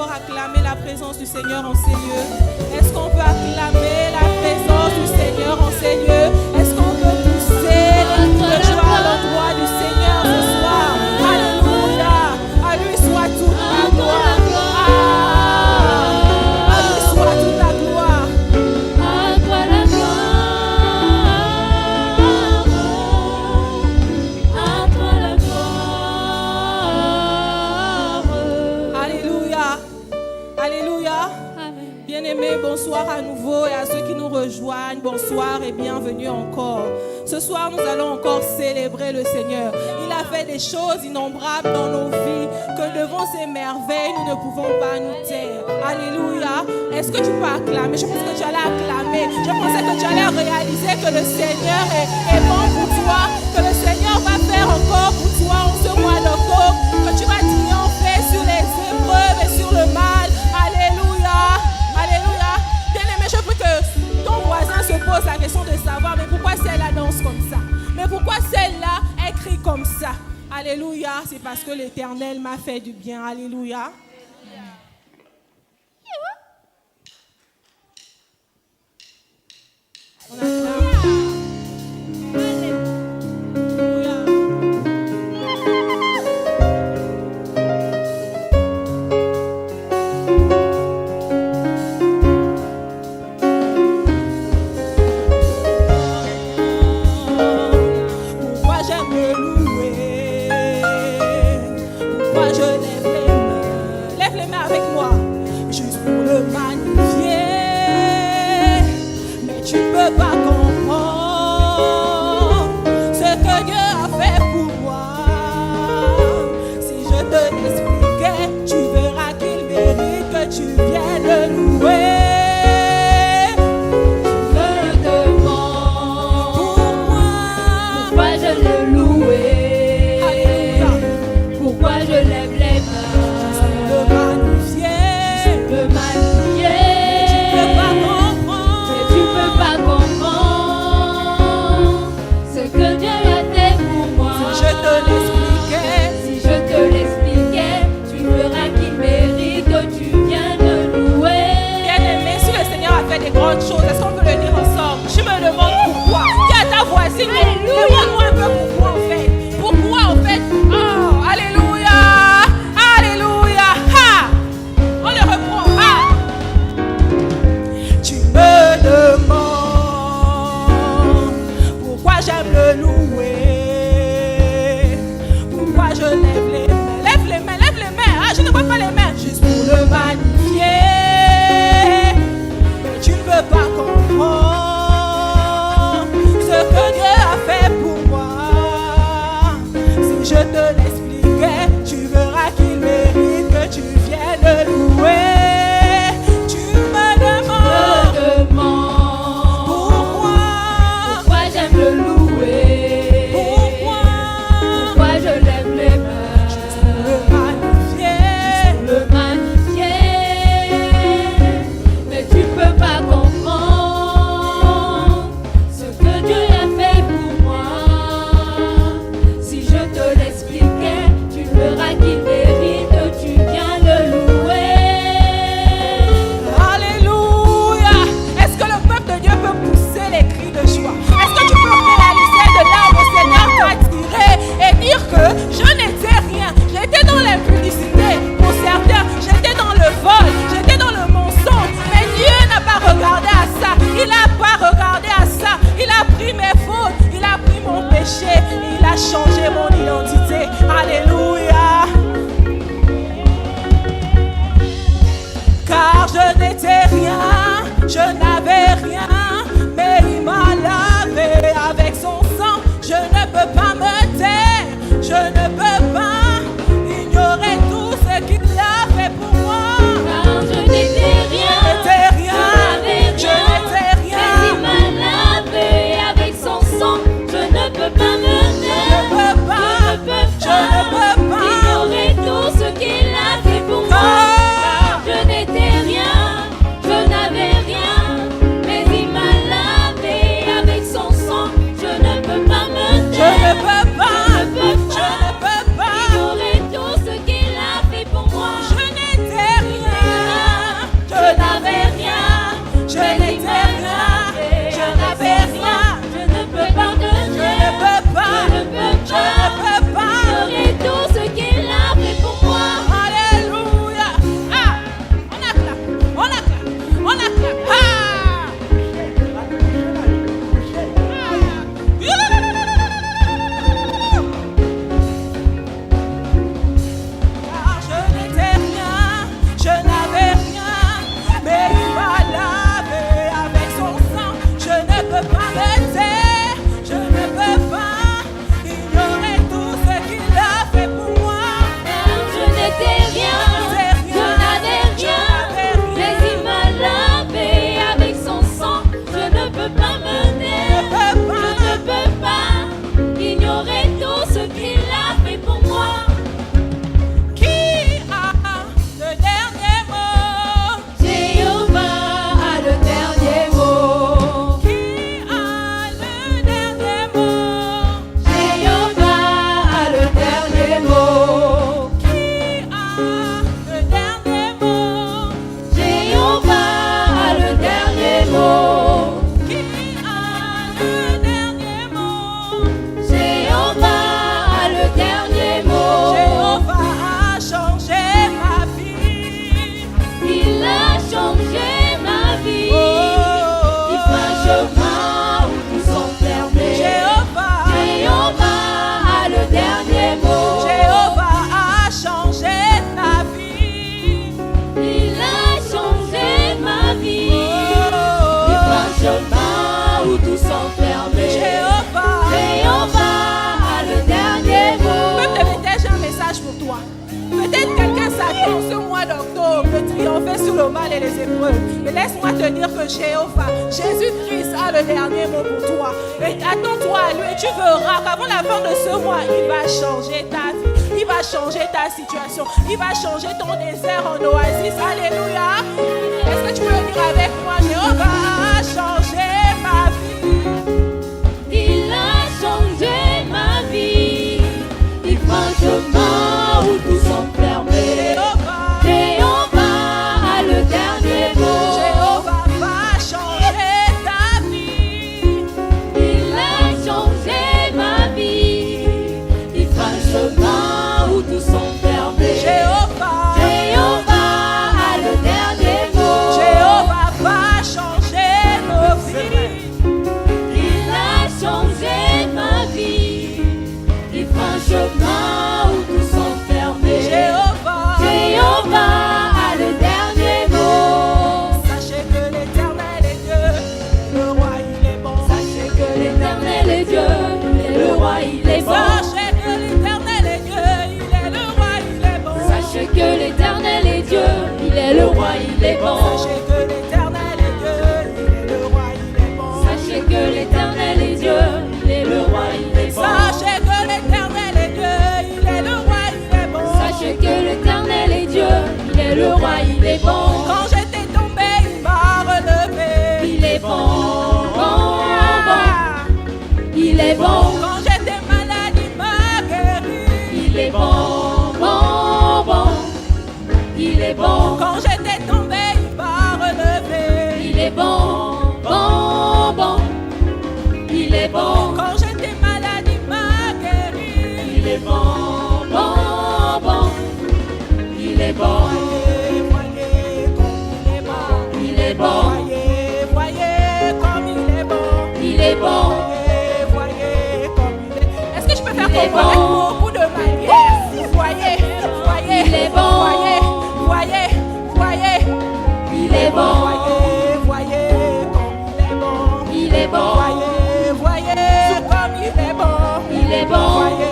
encore acclamer la présence du Seigneur en ces lieux? Est-ce qu'on peut acclamer la présence du Seigneur en ces lieux? Est-ce qu'on peut pousser les cris de joie à l'endroit du Seigneur ce soir? Alléluia! À lui soit toute la gloire. À lui soit toute la gloire. À toi la gloire. À toi la gloire. Alléluia. Alléluia. Amen. Bien-aimés, bonsoir à nouveau et à ceux qui nous rejoignent, bonsoir et bienvenue encore. Ce soir, nous allons encore célébrer le Seigneur. Il a fait des choses innombrables dans nos vies, que devant ces merveilles, nous ne pouvons pas nous taire. Alléluia. Est-ce que tu peux acclamer? Je pense que tu allais acclamer. Je pensais que tu allais réaliser que le Seigneur est bon pour toi, que le Seigneur va faire encore pour toi en ce mois d'octobre, que tu vas triompher sur les épreuves et sur le mal. Alléluia. Alléluia. Bien-aimé, je prie que ton voisin se pose la question de savoir, mais pourquoi celle-là danse comme ça? Mais pourquoi celle-là écrit comme ça? Alléluia. C'est parce que l'Éternel m'a fait du bien. Alléluia. On acclame. Alléluia. Pourquoi j'aime le louer? Pourquoi je lève les mains? Lève les mains avec moi, juste pour le magnifier. Mais tu peux pas comprendre ce que Dieu a fait pour moi. Si je te l'expliquais, tu verras qu'il mérite que tu viennes le louer. Pourquoi je le louer? Alléluia. Pourquoi je lève les mains? Le magnifier. Le magnifier. Tu peux pas comprendre. Mais tu peux pas comprendre sont fermés. Jéhovah, Jéhovah a le dernier mot. peuple de Bethel, j'ai un message pour toi. Peut-être quelqu'un s'attend ce mois d'octobre de triompher sur le mal et les épreuves. Mais laisse-moi te dire que Jéhovah, Jésus-Christ a le dernier mot pour toi. Et attends-toi à lui et tu verras qu'avant la fin de ce mois, il va changer ta vie. Il va changer ta situation. Il va changer ton désert en oasis. Alléluia. Est-ce que tu peux le dire avec moi? Jéhovah a changé ma vie. Il a changé ma vie. Il prend un chemin où tous sont fermés. Jéhovah a le dernier mot. Jéhovah va changer ta vie. Il a changé ma vie. Il prend un chemin où tous sont fermés. Jéhovah Jéhovah a le dernier mot. Jéhovah va changer nos vies. Il a changé ma vie. Il prend un chemin où tous sont fermés. Jéhovah a le dernier mot. Sachez que l'Éternel est Dieu, le roi il est bon. Sachez que l'Éternel est Dieu, et le roi il est bon. Sachez que l'Éternel est Dieu, il est le roi il est bon. Sachez que l'Éternel est Dieu, il est le roi il est bon. Sachez que l'Éternel est Dieu, il est le roi il est bon. Sachez que l'Éternel est Dieu, il est le roi il est bon. Sachez que l'Éternel est Dieu, il est le roi il est bon. Sachez que l'Éternel est Dieu, il est le roi il est bon. Quand j'étais tombé, il m'a relevé. Il est bon, bon, bon. Il est bon, Quand j'étais malade, il m'a guéri. il est bon, bon, bon. Il est bon, Quand j'étais tombé, il m'a relevé. il est bon, bon, bon. Il est bon, Quand j'étais malade, il m'a guéri. il est bon, bon, bon. Il est bon, Voyez, voyez comme il est bon. il est bon, Voyez, voyez comme il est bon. il est bon, Voyez, voyez comme il est. Est-ce que je peux faire Il est comme avec bon. beaucoup de manières? Voyez, voyez, Il est bon. voyez, voyez, voyez. il est bon, Voyez, voyez comme il est bon. il est bon, Voyez, voyez comme il est bon. il est bon, Voyez,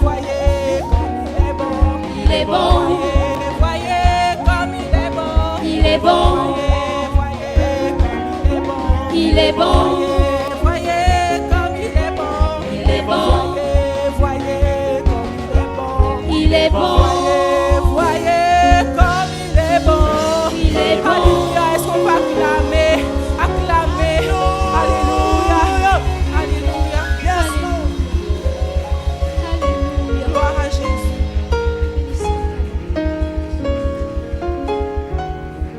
voyez comme il est bon. il est bon, Voyez, voyez comme il est bon. il est bon, Voyez, voyez comme il est bon. il est bon, Voyez, voyez comme il est bon. il est bon, Voyez, voyez comme il est bon. il est bon, Voyez, voyez comme il est bon. il est bon. Alléluia. Est-ce qu'on peut acclamer? Acclamer. Alléluia. Alléluia. Yes, Lord. Alléluia. Gloire à Jésus.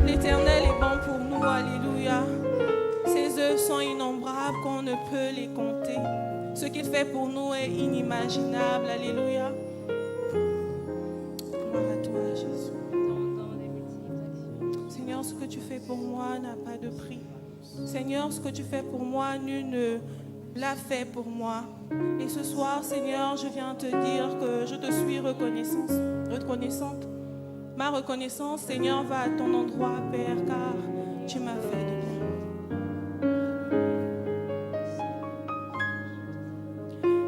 L'Éternel est bon pour nous. Alléluia. Ses œuvres sont innombrables qu'on ne peut les compter. Ce qu'il fait pour nous est inimaginable. Alléluia. Gloire à toi, Jésus. Seigneur, ce que tu fais pour moi n'a pas de prix. Seigneur, ce que tu fais pour moi, nul ne l'a fait pour moi. Et ce soir, Seigneur, je viens te dire que je te suis reconnaissante. Ma reconnaissance, Seigneur, va à ton endroit, Père, car tu m'as fait du bien.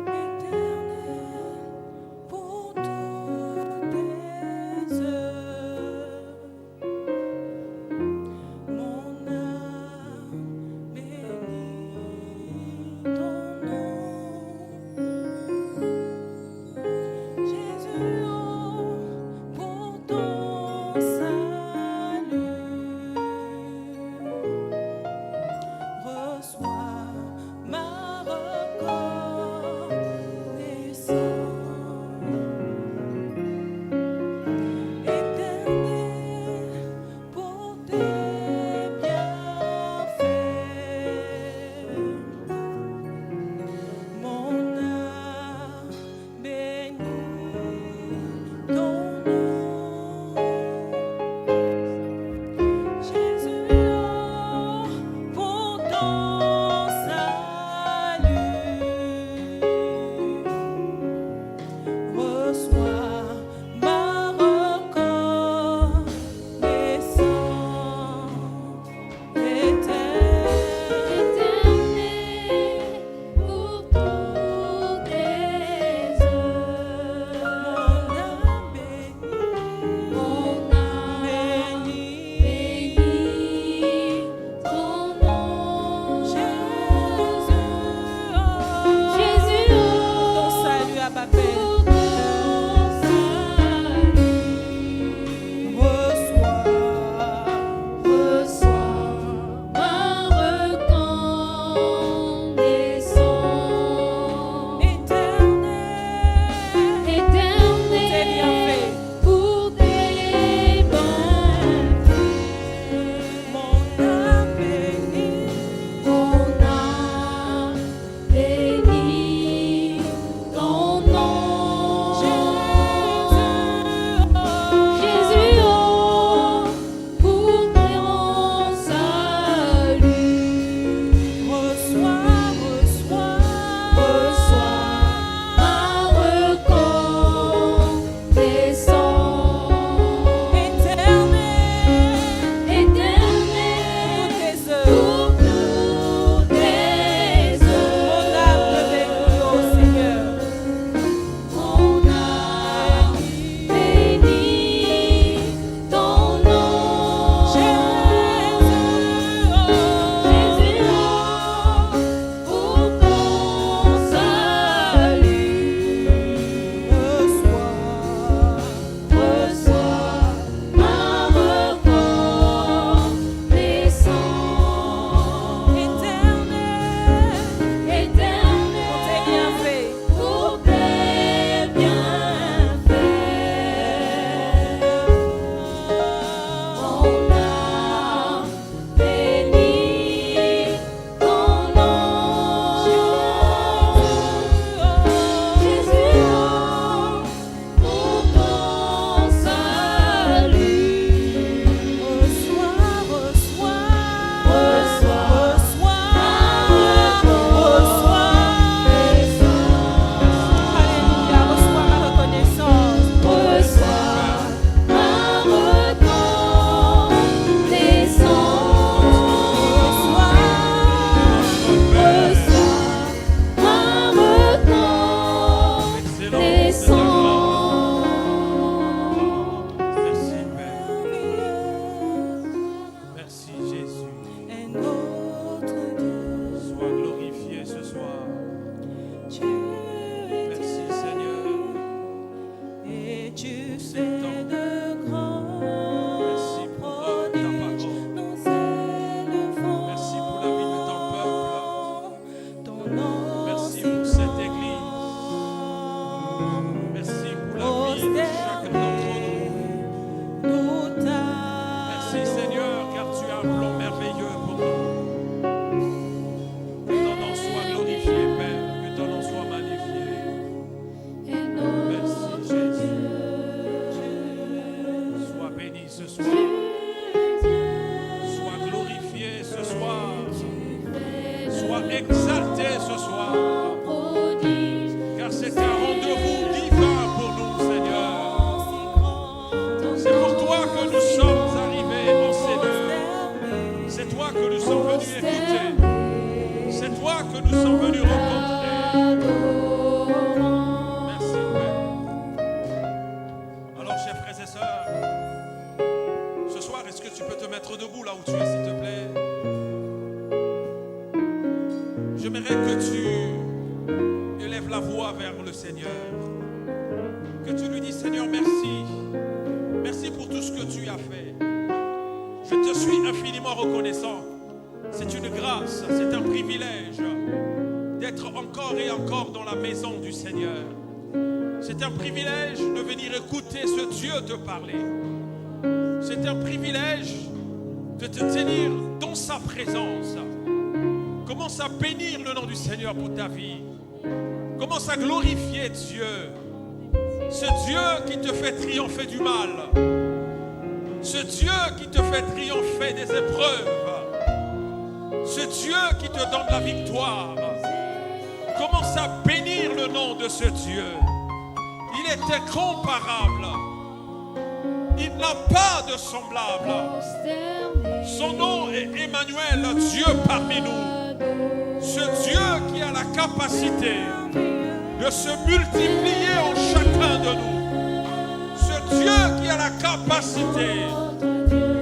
Éternel, pour toutes tes œuvres, mon âme bénit ton nom. Jésus, oh, pour ton salut, reçois ma reconnaissance. Éternel, pour tes bienfaits, mon âme bénit ton nom. Jésus, oh, pour ton salut, reçois ma reconnaissance. Éternel, exalté ce soir. Car c'est un rendez-vous divin pour nous, Seigneur. C'est pour toi que nous sommes arrivés en ces lieux. C'est toi que nous sommes venus écouter. C'est toi que nous sommes venus rencontrer. Merci, Père. Alors, chers frères et sœurs, ce soir, est-ce que tu peux te mettre debout là où tu es, s'il te plaît? J'aimerais que tu élèves la voix vers le Seigneur. Que tu lui dises, Seigneur, merci. Merci pour tout ce que tu as fait. Je te suis infiniment reconnaissant. C'est une grâce, c'est un privilège d'être encore et encore dans la maison du Seigneur. C'est un privilège de venir écouter ce Dieu te parler. C'est un privilège de te tenir dans sa présence. Commence à bénir le nom du Seigneur pour ta vie. Commence à glorifier Dieu. Ce Dieu qui te fait triompher du mal. Ce Dieu qui te fait triompher des épreuves. Ce Dieu qui te donne la victoire. Commence à bénir le nom de ce Dieu. Il est incomparable. Il n'a pas de semblable. Son nom est Emmanuel, Dieu parmi nous. Ce Dieu qui a la capacité de se multiplier en chacun de nous. Ce Dieu qui a la capacité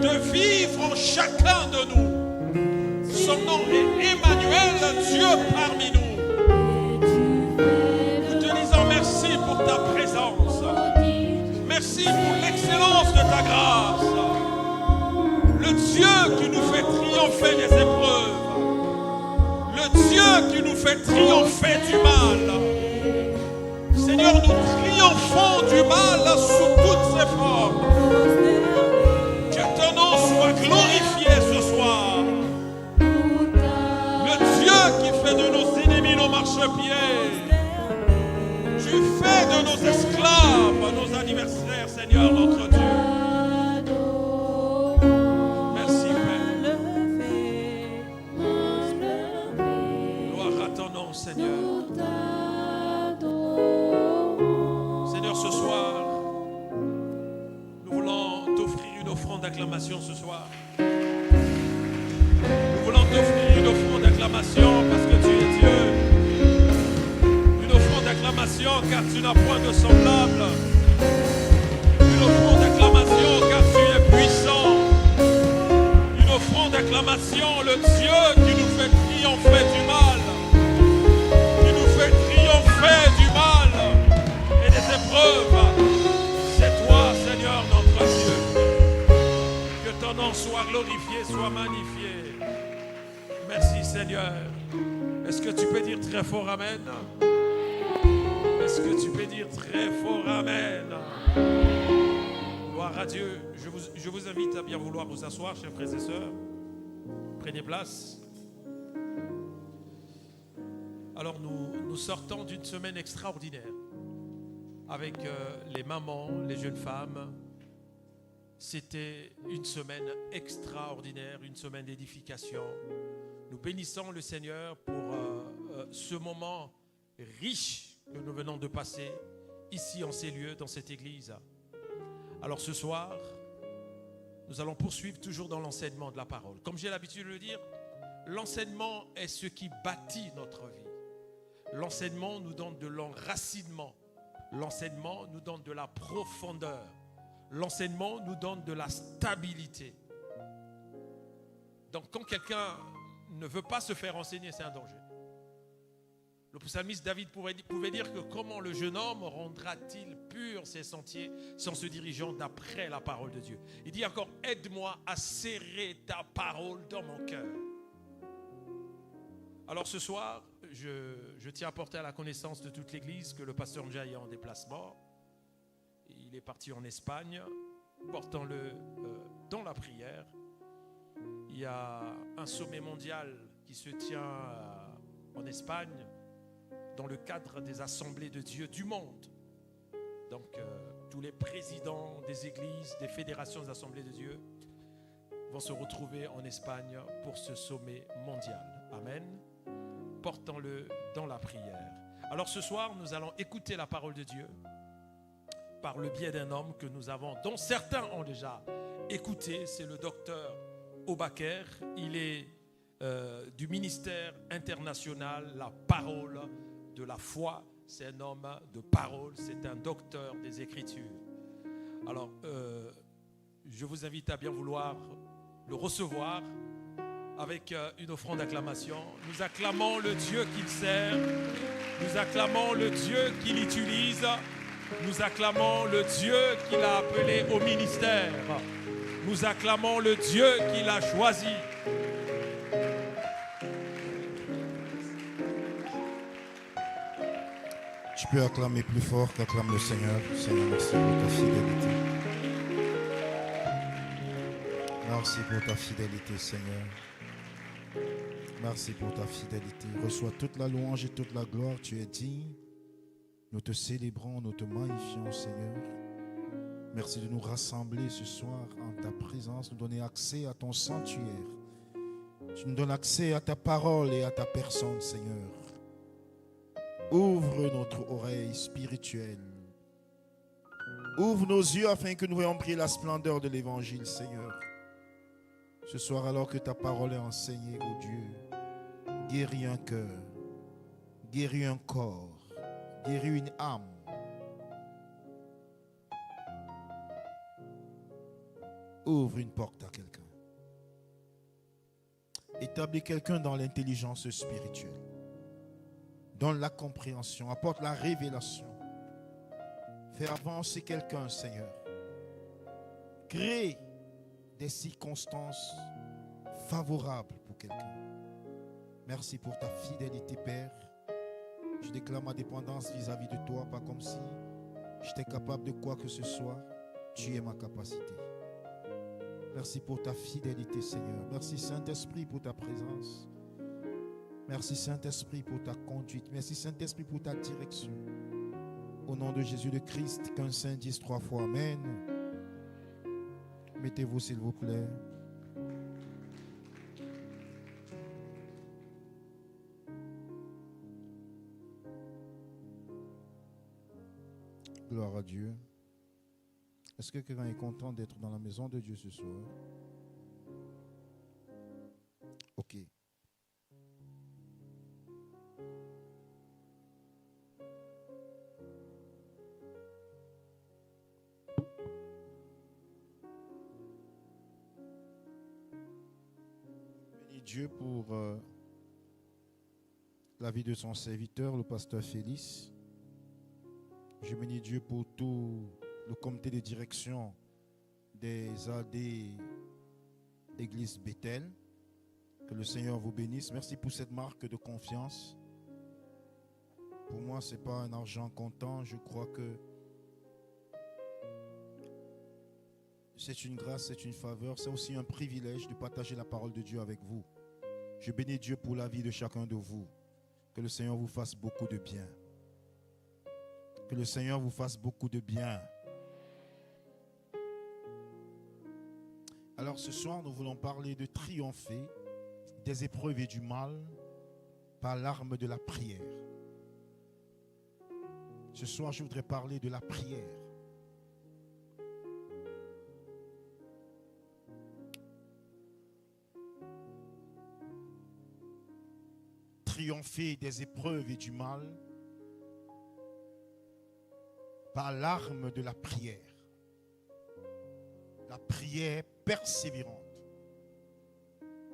de vivre en chacun de nous. Son nom est Emmanuel, Dieu parmi nous. Nous te disons merci pour ta présence. Merci pour l'excellence de ta grâce. Le Dieu qui nous fait triompher des épreuves. Le Dieu qui nous fait triompher du mal. Seigneur, nous triomphons du mal sous toutes ses formes. Que ton nom soit glorifié ce soir. Le Dieu qui fait de nos ennemis nos marchepieds. Tu fais de nos esclaves nos adversaires, Seigneur notre Dieu. Merci, Père. Gloire à ton nom, Seigneur. Seigneur, ce soir, nous voulons t'offrir une offrande d'acclamation ce soir. Nous voulons t'offrir une offrande d'acclamation parce que tu es Dieu. Une offrande d'acclamation car tu n'as point de semblable. Une offrande d'acclamation car tu es puissant. Une offrande d'acclamation, le Dieu qui nous fait triompher du mal. Qui nous fait triompher du mal et des épreuves. C'est toi, Seigneur, notre Dieu. Que ton nom soit glorifié, soit magnifié. Merci, Seigneur. Est-ce que tu peux dire très fort Amen? Est-ce que tu peux dire très fort Amen? Gloire à Dieu. Je vous invite à bien vouloir vous asseoir, chers frères et sœurs. Prenez place. Alors nous sortons d'une semaine extraordinaire avec les mamans, les jeunes femmes. C'était une semaine extraordinaire, une semaine d'édification. Nous bénissons le Seigneur pour ce moment riche que nous venons de passer ici en ces lieux, dans cette église. Alors ce soir, nous allons poursuivre toujours dans l'enseignement de la parole. Comme j'ai l'habitude de le dire, l'enseignement est ce qui bâtit notre vie. L'enseignement nous donne de l'enracinement. L'enseignement nous donne de la profondeur. L'enseignement nous donne de la stabilité. Donc quand quelqu'un ne veut pas se faire enseigner, c'est un danger. Le psalmiste David pouvait dire que comment le jeune homme rendra-t-il purs ses sentiers sans se dirigeant d'après la parole de Dieu? Il dit encore, aide-moi à serrer ta parole dans mon cœur. Alors ce soir, je tiens à porter à la connaissance de toute l'église que le pasteur Njai est en déplacement. Il est parti en Espagne, portant-le dans la prière. Il y a un sommet mondial qui se tient en Espagne dans le cadre des assemblées de Dieu du monde. Donc, tous les présidents des églises, des fédérations des assemblées de Dieu vont se retrouver en Espagne pour ce sommet mondial. Amen. portons-le dans la prière. Alors ce soir, nous allons écouter la parole de Dieu par le biais d'un homme que nous avons, dont certains ont déjà écouté, c'est le docteur Obaker. Il est du ministère international La Parole de la foi. C'est un homme de parole, c'est un docteur des Écritures. Alors, je vous invite à bien vouloir le recevoir avec une offrande d'acclamation. Nous acclamons le Dieu qu'il sert, nous acclamons le Dieu qu'il utilise, nous acclamons le Dieu qu'il a appelé au ministère, nous acclamons le Dieu qu'il a choisi. Tu peux acclamer plus fort qu'acclame le Seigneur. Seigneur, merci pour ta fidélité. Merci pour ta fidélité, Seigneur. Merci pour ta fidélité. Reçois toute la louange et toute la gloire. Tu es digne. Nous te célébrons, nous te magnifions, Seigneur. Merci de nous rassembler ce soir en ta présence, nous donner accès à ton sanctuaire. Tu nous donnes accès à ta parole et à ta personne, Seigneur. Ouvre notre oreille spirituelle. Ouvre nos yeux afin que nous voyions briller la splendeur de l'évangile, Seigneur. Ce soir, alors que ta parole est enseignée, ô Dieu, guéris un cœur, guéris un corps, guéris une âme. Ouvre une porte à quelqu'un. Établis quelqu'un dans l'intelligence spirituelle. Donne la compréhension, apporte la révélation. Fais avancer quelqu'un, Seigneur. Crée des circonstances favorables pour quelqu'un. Merci pour ta fidélité, Père. Je déclare ma dépendance vis-à-vis de toi, pas comme si j'étais capable de quoi que ce soit. Tu es ma capacité. Merci pour ta fidélité, Seigneur. Merci, Saint-Esprit, pour ta présence. Merci, Saint-Esprit, pour ta conduite. Merci, Saint-Esprit, pour ta direction. Au nom de Jésus le Christ, qu'un saint dise 3 fois Amen. Mettez-vous, s'il vous plaît. Gloire à Dieu. Est-ce que quelqu'un est content d'être dans la maison de Dieu ce soir? Ok. Bénis Dieu pour la vie de son serviteur, le pasteur Félix. Je bénis Dieu pour tout le comité de direction des AD Église Bethel. Que le Seigneur vous bénisse. Merci pour cette marque de confiance. Pour moi, ce n'est pas un argent comptant. Je crois que c'est une grâce, c'est une faveur. C'est aussi un privilège de partager la parole de Dieu avec vous. Je bénis Dieu pour la vie de chacun de vous. Que le Seigneur vous fasse beaucoup de bien. Que le Seigneur vous fasse beaucoup de bien. Alors ce soir, nous voulons parler de triompher des épreuves et du mal par l'arme de la prière. Ce soir, je voudrais parler de la prière. Triompher des épreuves et du mal par l'arme de la prière. La prière persévérante.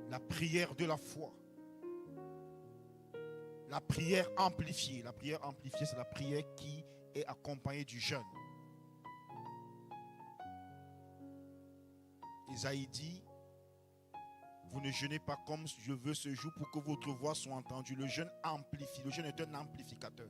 La prière de la foi. La prière amplifiée. La prière amplifiée, c'est la prière qui est accompagnée du jeûne. Isaïe dit, vous ne jeûnez pas comme je veux ce jour pour que votre voix soit entendue. Le jeûne amplifie. Le jeûne est un amplificateur.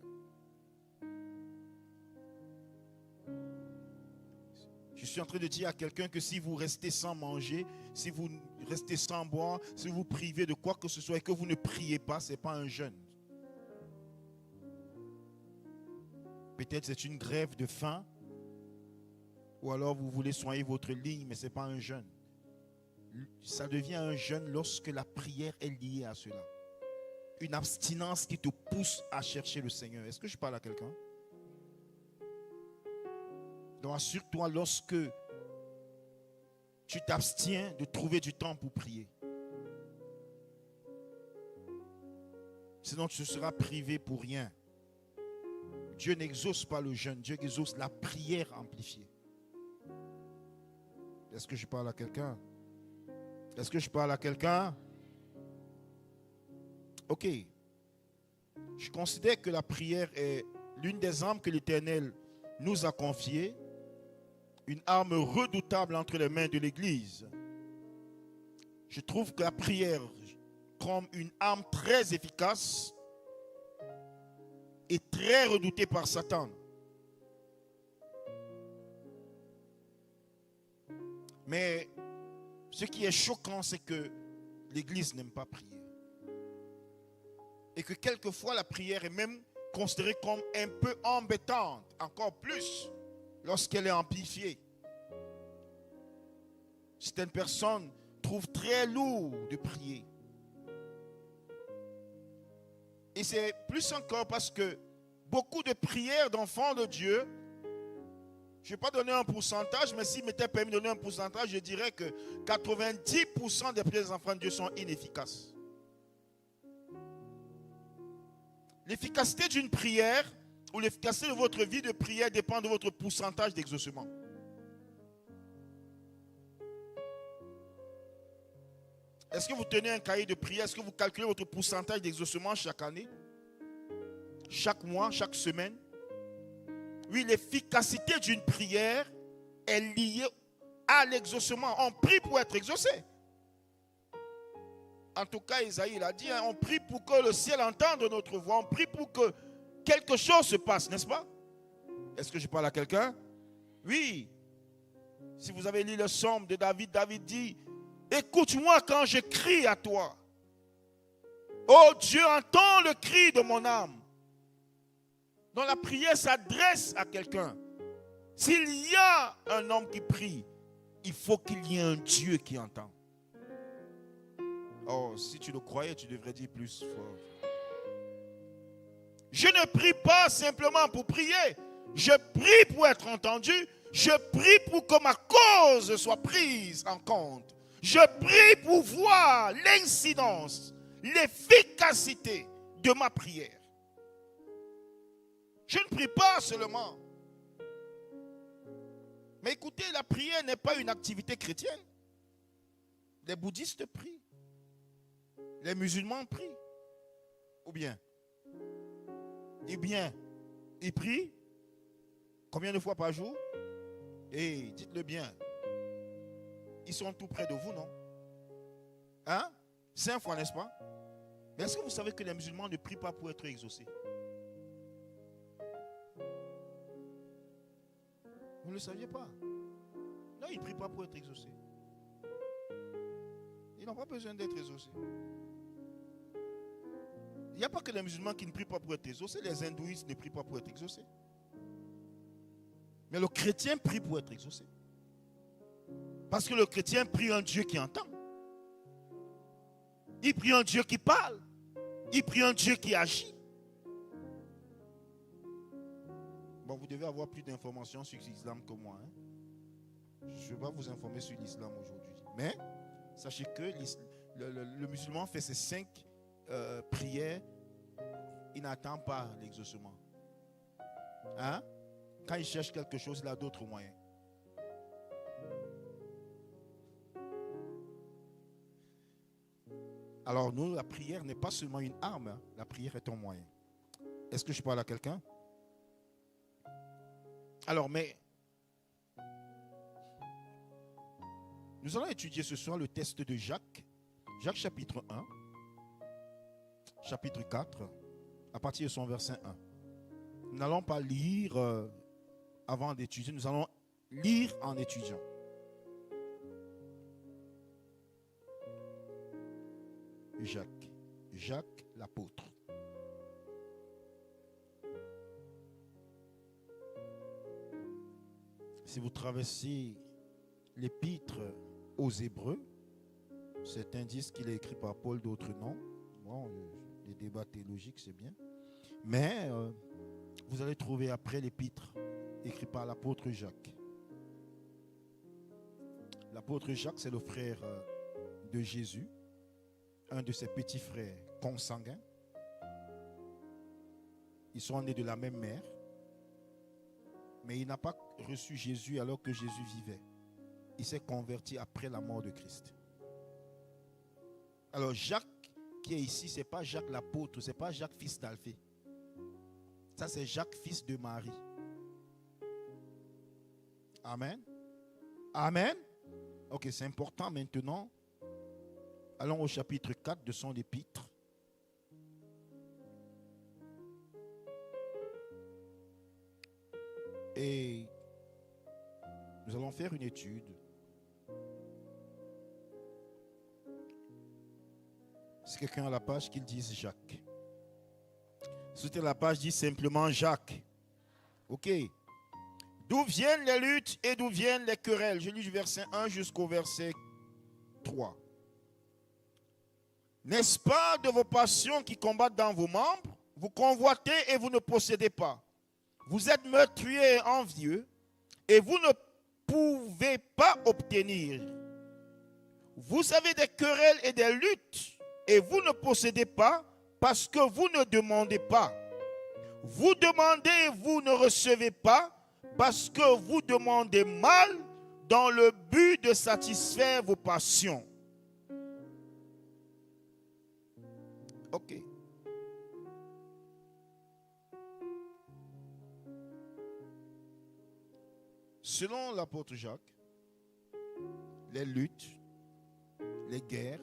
Je suis en train de dire à quelqu'un que si vous restez sans manger, si vous restez sans boire, si vous vous privez de quoi que ce soit et que vous ne priez pas, ce n'est pas un jeûne. Peut-être c'est une grève de faim, ou alors vous voulez soigner votre ligne, mais ce n'est pas un jeûne. Ça devient un jeûne lorsque la prière est liée à cela. une abstinence qui te pousse à chercher le Seigneur. Est-ce que je parle à quelqu'un? Donc assure-toi lorsque tu t'abstiens de trouver du temps pour prier. Sinon tu seras privé pour rien. Dieu n'exauce pas le jeûne, Dieu exauce la prière amplifiée. Est-ce que je parle à quelqu'un? Est-ce que je parle à quelqu'un? Ok. Je considère que la prière est l'une des armes que l'Éternel nous a confiées, une arme redoutable entre les mains de l'Église. Je trouve que la prière comme une arme très efficace et très redoutée par Satan. Mais ce qui est choquant, c'est que l'Église n'aime pas prier. Et que quelquefois la prière est même considérée comme un peu embêtante, encore plus lorsqu'elle est amplifiée. Certaines personnes trouvent très lourd de prier. Et c'est plus encore parce que beaucoup de prières d'enfants de Dieu, je ne vais pas donner un pourcentage, mais s'il m'était permis de donner un pourcentage, je dirais que 90% des prières des enfants de Dieu sont inefficaces. L'efficacité d'une prière ou l'efficacité de votre vie de prière dépend de votre pourcentage d'exaucement. Est-ce que vous tenez un cahier de prière? Est-ce que vous calculez votre pourcentage d'exaucement chaque année? Chaque mois, chaque semaine? Oui, l'efficacité d'une prière est liée à l'exaucement. On prie pour être exaucé. En tout cas, Isaïe il a dit, on prie pour que le ciel entende notre voix. On prie pour que quelque chose se passe, n'est-ce pas? Est-ce que je parle à quelqu'un? Oui. Si vous avez lu le psaume de David, David dit, écoute-moi quand je crie à toi. Oh Dieu, entends le cri de mon âme. Donc la prière s'adresse à quelqu'un. S'il y a un homme qui prie, il faut qu'il y ait un Dieu qui entend. Oh, si tu le croyais, tu devrais dire plus fort. Je ne prie pas simplement pour prier. Je prie pour être entendu. Je prie pour que ma cause soit prise en compte. Je prie pour voir l'incidence, l'efficacité de ma prière. Je ne prie pas seulement. Mais écoutez, la prière n'est pas une activité chrétienne. Les bouddhistes prient. Les musulmans prient. Ou bien? Eh bien, ils prient. Combien de fois par jour? Eh, dites-le bien. Ils sont tout près de vous, non? Hein? 5 fois, n'est-ce pas? Mais est-ce que vous savez que les musulmans ne prient pas pour être exaucés? Vous ne le saviez pas? Non, ils ne prient pas pour être exaucés. Ils n'ont pas besoin d'être exaucés. Il n'y a pas que les musulmans qui ne prient pas pour être exaucés. Les hindouistes ne prient pas pour être exaucés. Mais le chrétien prie pour être exaucé. Parce que le chrétien prie un Dieu qui entend. Il prie un Dieu qui parle. Il prie un Dieu qui agit. Bon, vous devez avoir plus d'informations sur l'islam que moi. Je ne vais pas vous informer sur l'islam aujourd'hui. Mais sachez que le musulman fait ses 5 prières. Il n'attend pas l'exaucement. Hein? Quand il cherche quelque chose, il a d'autres moyens. Alors nous, la prière n'est pas seulement une arme. La prière est un moyen. Est-ce que je parle à quelqu'un? Alors, mais nous allons étudier ce soir le test de Jacques. Jacques chapitre 1, chapitre 4, à partir de son verset 1. Nous n'allons pas lire avant d'étudier, nous allons lire en étudiant. Jacques l'apôtre. Si vous traversez l'épître aux Hébreux, certains disent qu'il est écrit par Paul, d'autres non. Bon, les débats théologiques, c'est bien. Mais vous allez trouver après l'épître écrit par l'apôtre Jacques. L'apôtre Jacques, c'est le frère de Jésus, un de ses petits frères consanguins. Ils sont nés de la même mère, mais il n'a pas reçu Jésus alors que Jésus vivait. Il s'est converti après la mort de Christ. Alors Jacques qui est ici, ce n'est pas Jacques l'apôtre, ce n'est pas Jacques fils d'Alphée. Ça c'est Jacques fils de Marie. Amen. Amen. Ok, c'est important maintenant. Allons au chapitre 4 de son épître. Et nous allons faire une étude. Si quelqu'un a la page, qu'il dise Jacques. Si la page dit simplement Jacques. Ok. D'où viennent les luttes et d'où viennent les querelles? Je lis du verset 1 jusqu'au verset 3. N'est-ce pas de vos passions qui combattent dans vos membres? Vous convoitez et vous ne possédez pas. Vous êtes meurtriers et envieux et vous ne pouvez pas obtenir. Vous avez des querelles et des luttes et vous ne possédez pas parce que vous ne demandez pas. Vous demandez et vous ne recevez pas parce que vous demandez mal dans le but de satisfaire vos passions. Ok. Selon l'apôtre Jacques, les luttes, les guerres,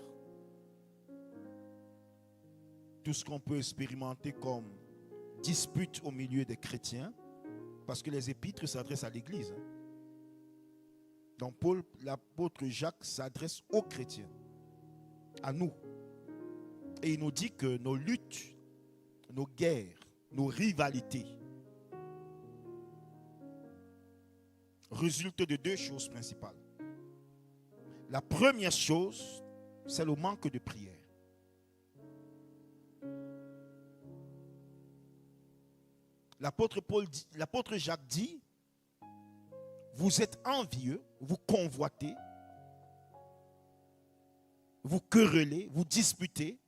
tout ce qu'on peut expérimenter comme dispute au milieu des chrétiens, parce que les épîtres s'adressent à l'Église. Donc l'apôtre Jacques s'adresse aux chrétiens, à nous. Et il nous dit que nos luttes, nos guerres, nos rivalités résultent de deux choses principales. La première chose, c'est le manque de prière. L'apôtre Jacques dit, vous êtes envieux, vous convoitez, vous querellez, vous disputez,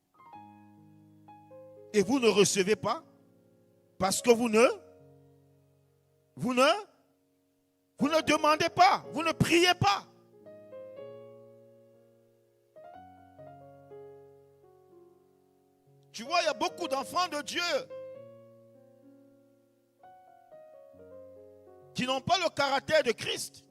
et vous ne recevez pas, parce que vous ne demandez pas, vous ne priez pas. Tu vois, il y a beaucoup d'enfants de Dieu qui n'ont pas le caractère de Christ.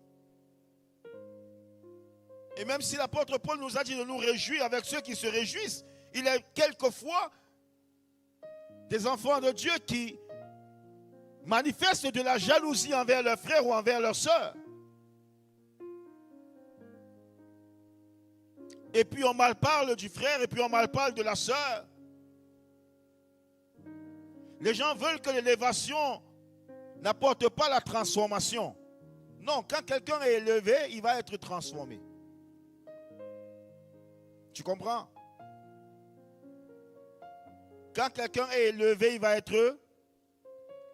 Et même si l'apôtre Paul nous a dit de nous réjouir avec ceux qui se réjouissent, il y a quelquefois des enfants de Dieu qui manifestent de la jalousie envers leurs frères ou envers leurs sœurs. Et puis on malparle du frère et puis on malparle de la sœur. Les gens veulent que l'élévation n'apporte pas la transformation. Non, quand quelqu'un est élevé, il va être transformé. Tu comprends? Quand quelqu'un est élevé, il va être...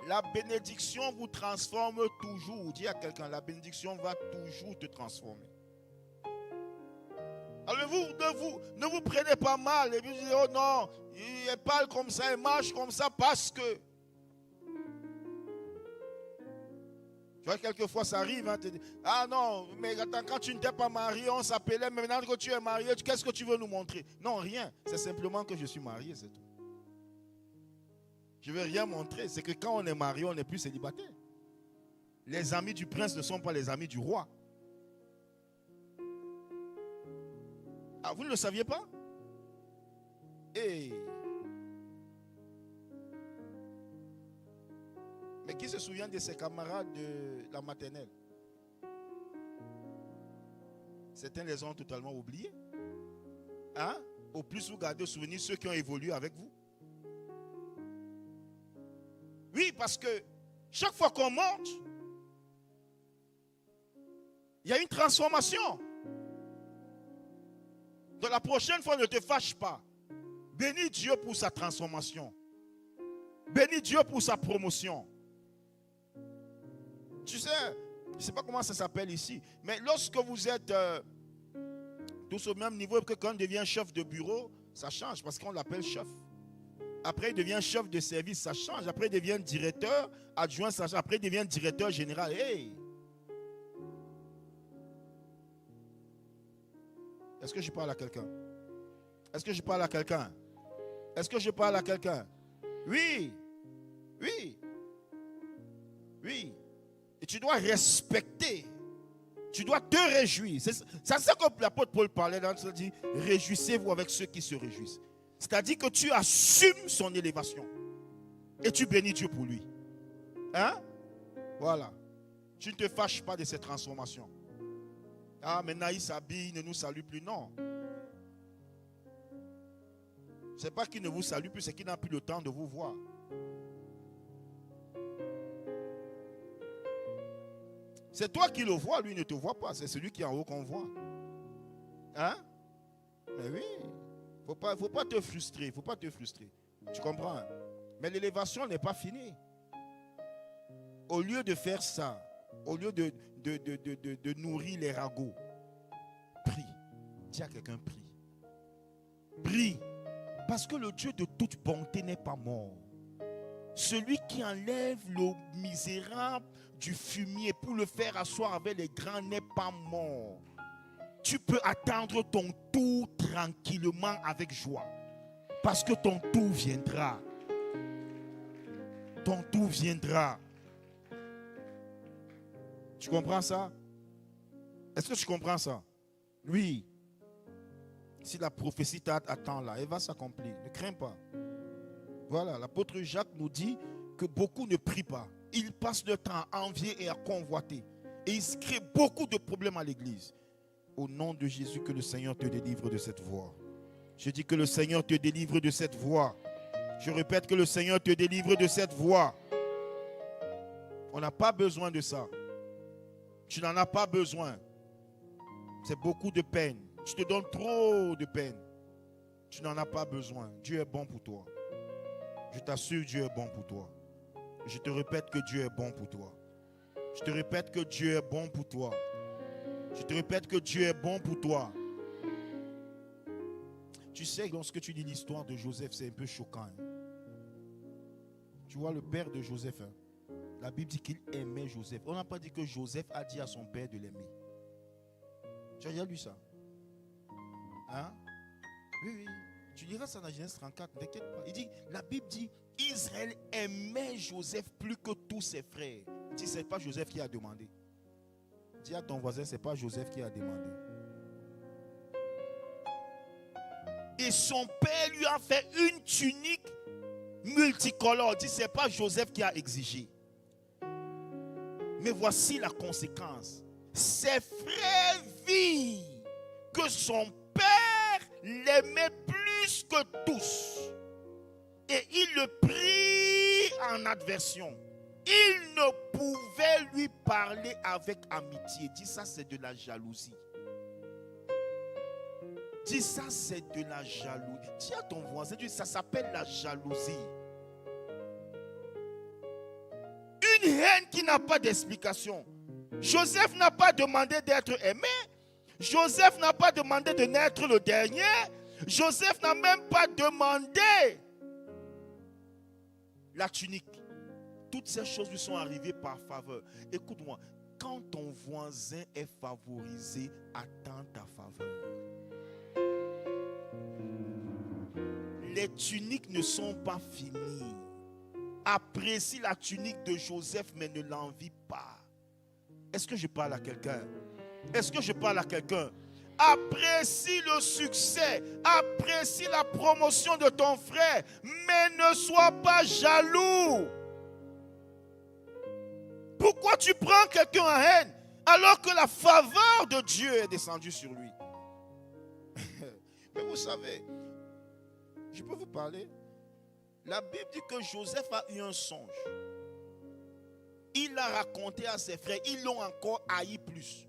La bénédiction vous transforme toujours. Dis à quelqu'un, la bénédiction va toujours te transformer. Alors ne vous prenez pas mal. Et vous dites, oh non, il parle comme ça, il marche comme ça parce que... Tu vois, quelquefois ça arrive, hein, ah non, mais attends, quand tu n'étais pas marié, on s'appelait, mais maintenant que tu es marié, qu'est-ce que tu veux nous montrer? Non, rien, c'est simplement que je suis marié, c'est tout. Je ne veux rien montrer, c'est que quand on est marié, on n'est plus célibataire. Les amis du prince ne sont pas les amis du roi. Ah, vous ne le saviez pas? Et... Mais qui se souvient de ses camarades de la maternelle? Certains les ont totalement oubliés. Hein? Au plus vous gardez au souvenir ceux qui ont évolué avec vous. Oui, parce que chaque fois qu'on monte, il y a une transformation. Donc la prochaine fois, ne te fâche pas. Bénis Dieu pour sa transformation. Bénis Dieu pour sa promotion. Tu sais, je ne sais pas comment ça s'appelle ici, mais lorsque vous êtes tous au même niveau, que quand on devient chef de bureau, ça change parce qu'on l'appelle chef. Après, il devient chef de service, ça change. Après, il devient directeur, adjoint, ça change. Après, il devient directeur général. Hey! Est-ce que je parle à quelqu'un? Est-ce que je parle à quelqu'un? Est-ce que je parle à quelqu'un? Oui. Oui. Oui. Et tu dois respecter. Tu dois te réjouir. C'est ça que l'apôtre Paul parlait dans ce dit, réjouissez-vous avec ceux qui se réjouissent. C'est-à-dire que tu assumes son élévation. Et tu bénis Dieu pour lui. Hein? Voilà. Tu ne te fâches pas de cette transformation. Ah, maintenant il s'habille, il ne nous salue plus. Non. Ce n'est pas qu'il ne vous salue plus, c'est qu'il n'a plus le temps de vous voir. C'est toi qui le vois, lui ne te voit pas. C'est celui qui est en haut qu'on voit. Hein? Mais oui. Faut pas te frustrer. Faut pas te frustrer. Tu comprends? Hein? Mais l'élévation n'est pas finie. Au lieu de faire ça, au lieu de nourrir les ragots, prie. Dis à quelqu'un, prie. Prie. Parce que le Dieu de toute bonté n'est pas mort. Celui qui enlève le misérable du fumier pour le faire asseoir avec les grands n'est pas mort. Tu peux attendre ton tour tranquillement avec joie. Parce que ton tour viendra. Ton tour viendra. Tu comprends ça? Est-ce que tu comprends ça? Oui. Si la prophétie t'attend là, elle va s'accomplir. Ne crains pas. Voilà, l'apôtre Jacques nous dit que beaucoup ne prient pas. Ils passent leur temps à envier et à convoiter. Et ils créent beaucoup de problèmes à l'église. Au nom de Jésus, que le Seigneur te délivre de cette voie. Je dis que le Seigneur te délivre de cette voie. Je répète que le Seigneur te délivre de cette voie. On n'a pas besoin de ça. Tu n'en as pas besoin. C'est beaucoup de peine. Tu te donnes trop de peine. Tu n'en as pas besoin. Dieu est bon pour toi. Je t'assure, Dieu est bon pour toi. Je te répète que Dieu est bon pour toi. Je te répète que Dieu est bon pour toi. Je te répète que Dieu est bon pour toi. Tu sais, lorsque tu lis l'histoire de Joseph, c'est un peu choquant. Hein? Tu vois le père de Joseph. Hein? La Bible dit qu'il aimait Joseph. On n'a pas dit que Joseph a dit à son père de l'aimer. Tu as déjà lu ça? Hein? Oui, oui. Tu liras ça dans Genèse 34, ne t'inquiète pas. Il dit, la Bible dit, Israël aimait Joseph plus que tous ses frères. Il dit, ce n'est pas Joseph qui a demandé. Dis à ton voisin, ce n'est pas Joseph qui a demandé. Et son père lui a fait une tunique multicolore. Il dit, ce n'est pas Joseph qui a exigé. Mais voici la conséquence. Ses frères virent que son père l'aimait plus que tous. Et il le prit en adversion. Il ne pouvait lui parler avec amitié. Dis ça, c'est de la jalousie. Dis ça, c'est de la jalousie. Dis à ton voisin, ça s'appelle la jalousie. Une haine qui n'a pas d'explication. Joseph n'a pas demandé d'être aimé. Joseph n'a pas demandé de naître le dernier. Joseph n'a même pas demandé la tunique. Toutes ces choses lui sont arrivées par faveur. Écoute-moi, quand ton voisin est favorisé, attends ta faveur. Les tuniques ne sont pas finies. Apprécie la tunique de Joseph, mais ne l'envie pas. Est-ce que je parle à quelqu'un? Est-ce que je parle à quelqu'un? Apprécie le succès, apprécie la promotion de ton frère, mais ne sois pas jaloux. Pourquoi tu prends quelqu'un en haine alors que la faveur de Dieu est descendue sur lui? Mais vous savez, je peux vous parler? La Bible dit que Joseph a eu un songe. Il l'a raconté à ses frères, ils l'ont encore haï plus.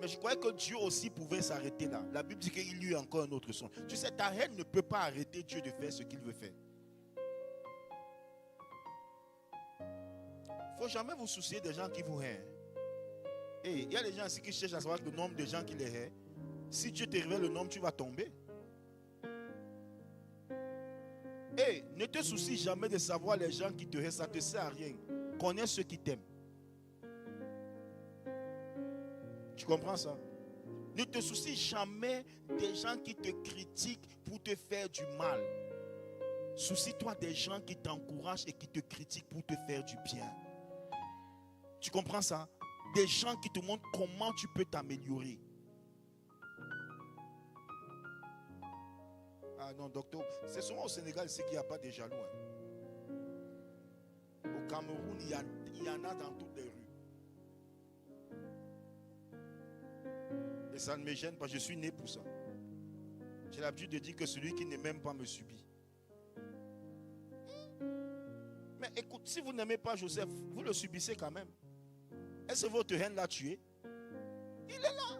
Mais je croyais que Dieu aussi pouvait s'arrêter là. La Bible dit qu'il y a encore un autre son. Tu sais, ta haine ne peut pas arrêter Dieu de faire ce qu'il veut faire. Il ne faut jamais vous soucier des gens qui vous haïssent. Et il y a des gens ici qui cherchent à savoir le nombre de gens qui les haïssent. Si Dieu te révèle le nombre, tu vas tomber. Et ne te soucie jamais de savoir les gens qui te haïssent. Ça ne te sert à rien. Connais ceux qui t'aiment. Tu comprends ça? Ne te soucie jamais des gens qui te critiquent pour te faire du mal. Soucie-toi des gens qui t'encouragent et qui te critiquent pour te faire du bien. Tu comprends ça? Des gens qui te montrent comment tu peux t'améliorer. Ah non, docteur, c'est souvent au Sénégal ici qu'il n'y a pas de jaloux. Au Cameroun, il y en a dans toutes les rues. Et ça ne me gêne pas, je suis né pour ça. J'ai l'habitude de dire que celui qui ne m'aime pas me subit. Mais écoute, si vous n'aimez pas Joseph, vous le subissez quand même. Est-ce que votre haine l'a tué? Il est là.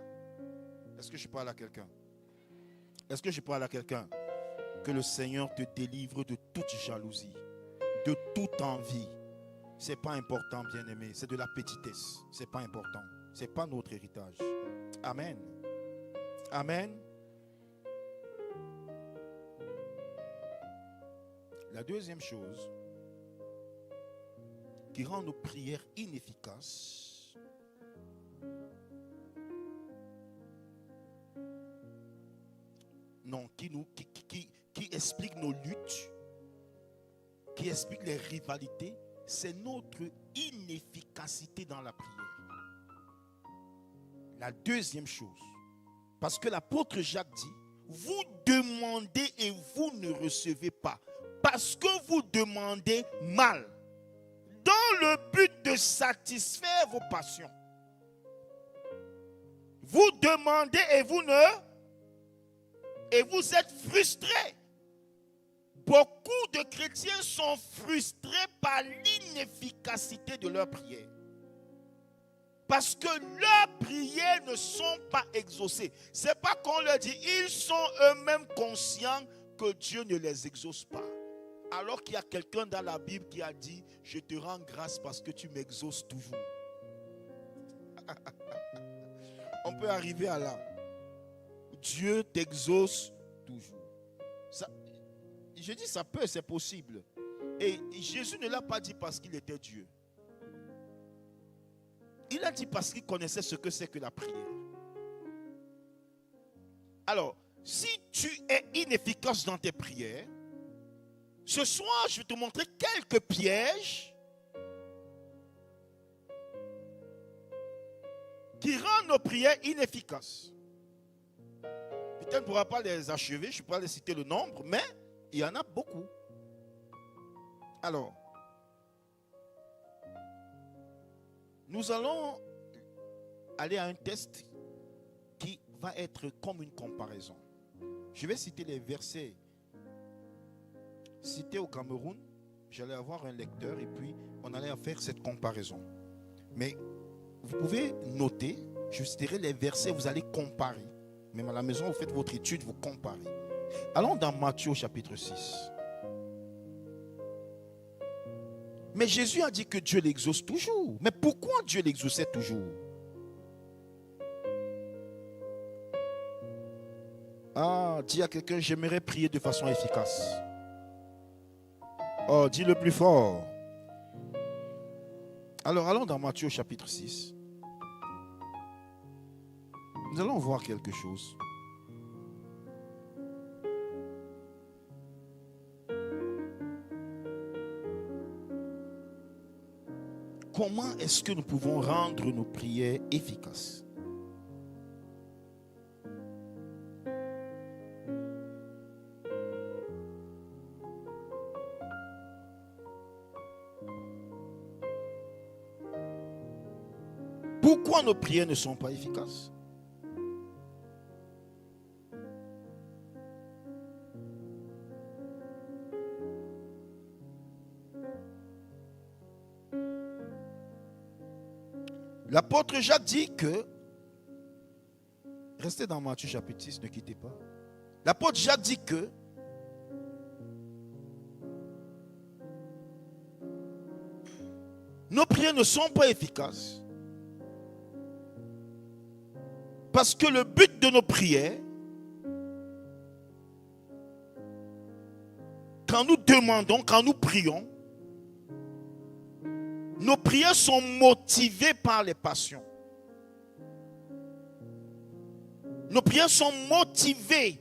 Est-ce que je parle à quelqu'un? Est-ce que je parle à quelqu'un? Que le Seigneur te délivre de toute jalousie, de toute envie. Ce n'est pas important, bien-aimé. C'est de la petitesse. Ce n'est pas important. Ce n'est pas notre héritage. Amen. Amen. La deuxième chose qui rend nos prières inefficaces, non, qui explique nos luttes, qui explique les rivalités, c'est notre inefficacité dans la prière. La deuxième chose, parce que l'apôtre Jacques dit, vous demandez et vous ne recevez pas, parce que vous demandez mal, dans le but de satisfaire vos passions. Vous demandez et vous êtes frustrés. Beaucoup de chrétiens sont frustrés par l'inefficacité de leur prière. Parce que leurs prières ne sont pas exaucées. Ce n'est pas qu'on leur dit, ils sont eux-mêmes conscients que Dieu ne les exauce pas. Alors qu'il y a quelqu'un dans la Bible qui a dit, je te rends grâce parce que tu m'exauces toujours. On peut arriver à là. Dieu t'exauce toujours. Ça, je dis ça peut, c'est possible. Et Jésus ne l'a pas dit parce qu'il était Dieu. Il a dit parce qu'il connaissait ce que c'est que la prière. Alors, si tu es inefficace dans tes prières, ce soir, je vais te montrer quelques pièges qui rendent nos prières inefficaces. Peut-être qu'on ne pourra pas les achever, je ne peux pas les citer le nombre, mais il y en a beaucoup. Alors, nous allons aller à un test qui va être comme une comparaison. Je vais citer les versets cités au Cameroun. J'allais avoir un lecteur et puis on allait faire cette comparaison. Mais vous pouvez noter, je citerai les versets, vous allez comparer. Même à la maison, vous faites votre étude, vous comparez. Allons dans Matthieu chapitre 6. Mais Jésus a dit que Dieu l'exauce toujours. Mais pourquoi Dieu l'exauçait toujours? Ah, dis à quelqu'un, j'aimerais prier de façon efficace. Oh, dis le plus fort. Alors, allons dans Matthieu chapitre 6. Nous allons voir quelque chose. Comment est-ce que nous pouvons rendre nos prières efficaces? Pourquoi nos prières ne sont pas efficaces? L'apôtre Jacques dit que Restez dans Matthieu chapitre 6, ne quittez pas. L'apôtre Jacques dit que nos prières ne sont pas efficaces. Parce que le but de nos prières, quand nous demandons, quand nous prions, nos prières sont motivées par les passions. Nos prières sont motivées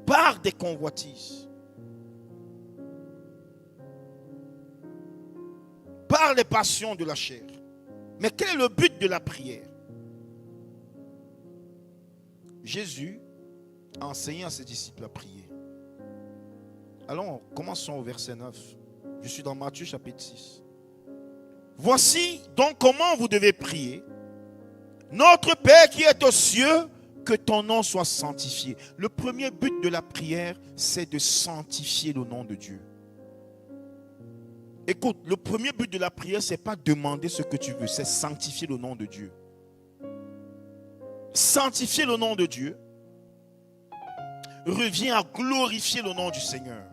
par des convoitises, par les passions de la chair. Mais quel est le but de la prière? Jésus a enseigné à ses disciples à prier. Alors, commençons au verset 9. Je suis dans Matthieu chapitre 6. Voici donc comment vous devez prier. Notre Père qui est aux cieux, que ton nom soit sanctifié. Le premier but de la prière, c'est de sanctifier le nom de Dieu. Écoute, le premier but de la prière, ce n'est pas demander ce que tu veux, c'est sanctifier le nom de Dieu. Sanctifier le nom de Dieu revient à glorifier le nom du Seigneur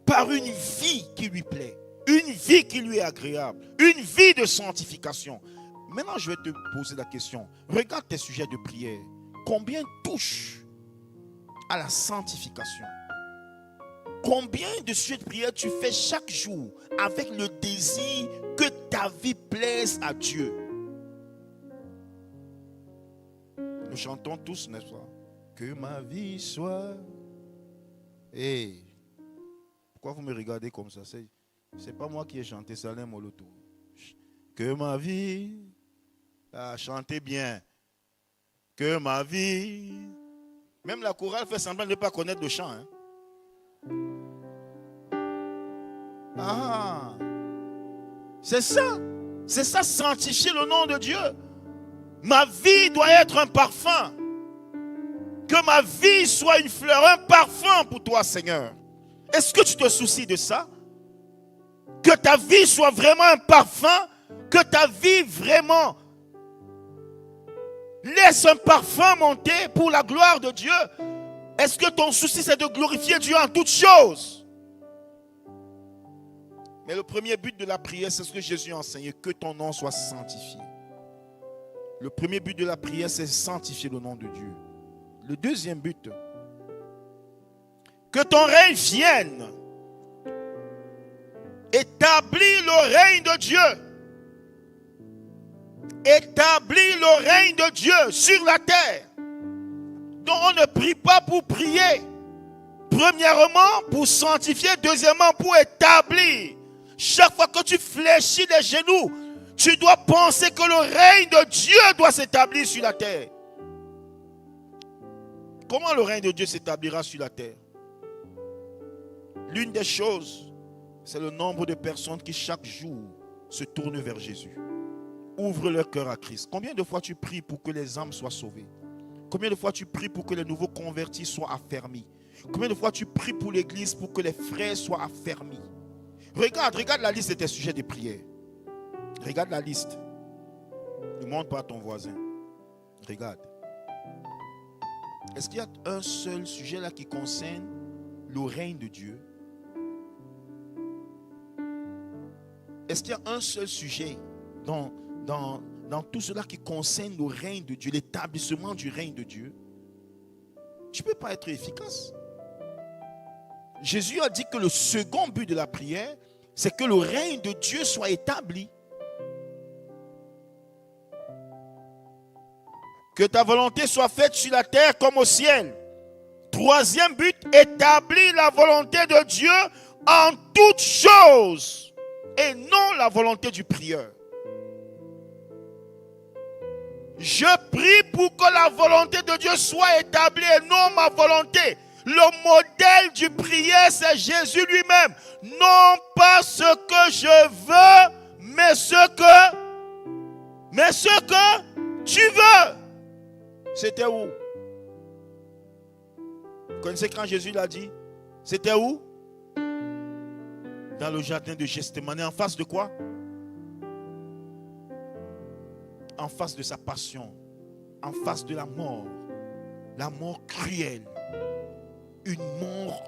par une vie qui lui plaît, une vie qui lui est agréable, une vie de sanctification. Maintenant, je vais te poser la question. Regarde tes sujets de prière. Combien touchent à la sanctification? Combien de sujets de prière tu fais chaque jour avec le désir que ta vie plaise à Dieu? Nous chantons tous, n'est-ce pas? Que ma vie soit... Hey, pourquoi vous me regardez comme ça? C'est pas moi qui ai chanté, c'est Alain Moloto. Que ma vie... Ah, chantez bien. Que ma vie... Même la chorale fait semblant de ne pas connaître le chant. Hein? Ah, c'est ça. C'est ça, sanctifier le nom de Dieu. Ma vie doit être un parfum. Que ma vie soit une fleur, un parfum pour toi, Seigneur. Est-ce que tu te soucies de ça? Que ta vie soit vraiment un parfum. Que ta vie vraiment laisse un parfum monter pour la gloire de Dieu. Est-ce que ton souci c'est de glorifier Dieu en toutes choses? Mais le premier but de la prière, c'est ce que Jésus a enseigné, que ton nom soit sanctifié. Le premier but de la prière, c'est sanctifier le nom de Dieu. Le deuxième but, que ton règne vienne. Établis le règne de Dieu. Établis le règne de Dieu sur la terre. Donc on ne prie pas pour prier. Premièrement, pour sanctifier. Deuxièmement, pour établir. Chaque fois que tu fléchis les genoux, tu dois penser que le règne de Dieu doit s'établir sur la terre. Comment le règne de Dieu s'établira sur la terre? L'une des choses, c'est le nombre de personnes qui chaque jour se tournent vers Jésus. Ouvre leur cœur à Christ. Combien de fois tu pries pour que les âmes soient sauvées? Combien de fois tu pries pour que les nouveaux convertis soient affermis? Combien de fois tu pries pour l'église pour que les frères soient affermis? Regarde la liste de tes sujets de prière. Regarde la liste. Ne montre pas à ton voisin. Regarde. Est-ce qu'il y a un seul sujet là qui concerne le règne de Dieu? Est-ce qu'il y a un seul sujet dans tout cela qui concerne le règne de Dieu, l'établissement du règne de Dieu? Tu ne peux pas être efficace. Jésus a dit que le second but de la prière, c'est que le règne de Dieu soit établi. Que ta volonté soit faite sur la terre comme au ciel. Troisième but, établir la volonté de Dieu en toutes choses et non la volonté du prieur. Je prie pour que la volonté de Dieu soit établie et non ma volonté. Le modèle du prière, c'est Jésus lui-même. Non pas ce que je veux, mais ce que tu veux. C'était où? Vous connaissez quand Jésus l'a dit? C'était où? Dans le jardin de Gethsémani. En face de quoi? En en face de sa passion, en face de la mort cruelle, une mort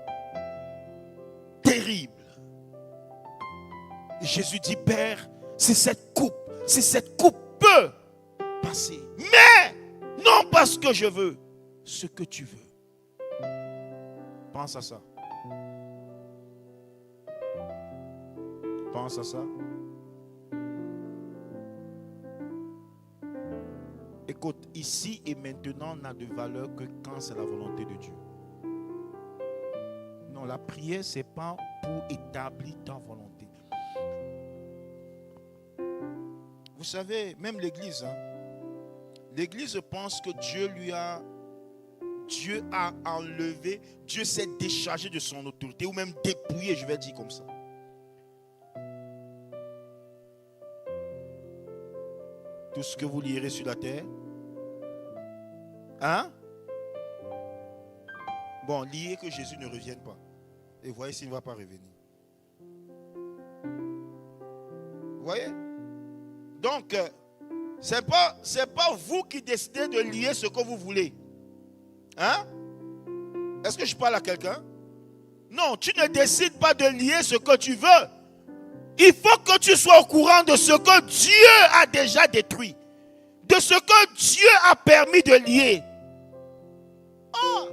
terrible. Et Jésus dit, Père, si cette coupe peut passer, mais non pas ce que je veux, ce que tu veux. Pense à ça. Pense à ça. Écoute, ici et maintenant n'a de valeur que quand c'est la volonté de Dieu. Non, la prière, ce n'est pas pour établir ta volonté. Vous savez, même l'Église, l'Église pense que Dieu a enlevé, Dieu s'est déchargé de son autorité, ou même dépouillé, je vais dire comme ça. Tout ce que vous lirez sur la terre. Hein? Bon, liez que Jésus ne revienne pas. Et voyez s'il ne va pas revenir. Vous voyez? Donc, c'est pas vous qui décidez de lier ce que vous voulez. Hein? Est-ce que je parle à quelqu'un? Non, tu ne décides pas de lier ce que tu veux. Il faut que tu sois au courant de ce que Dieu a déjà détruit. De ce que Dieu a permis de lier. Oh.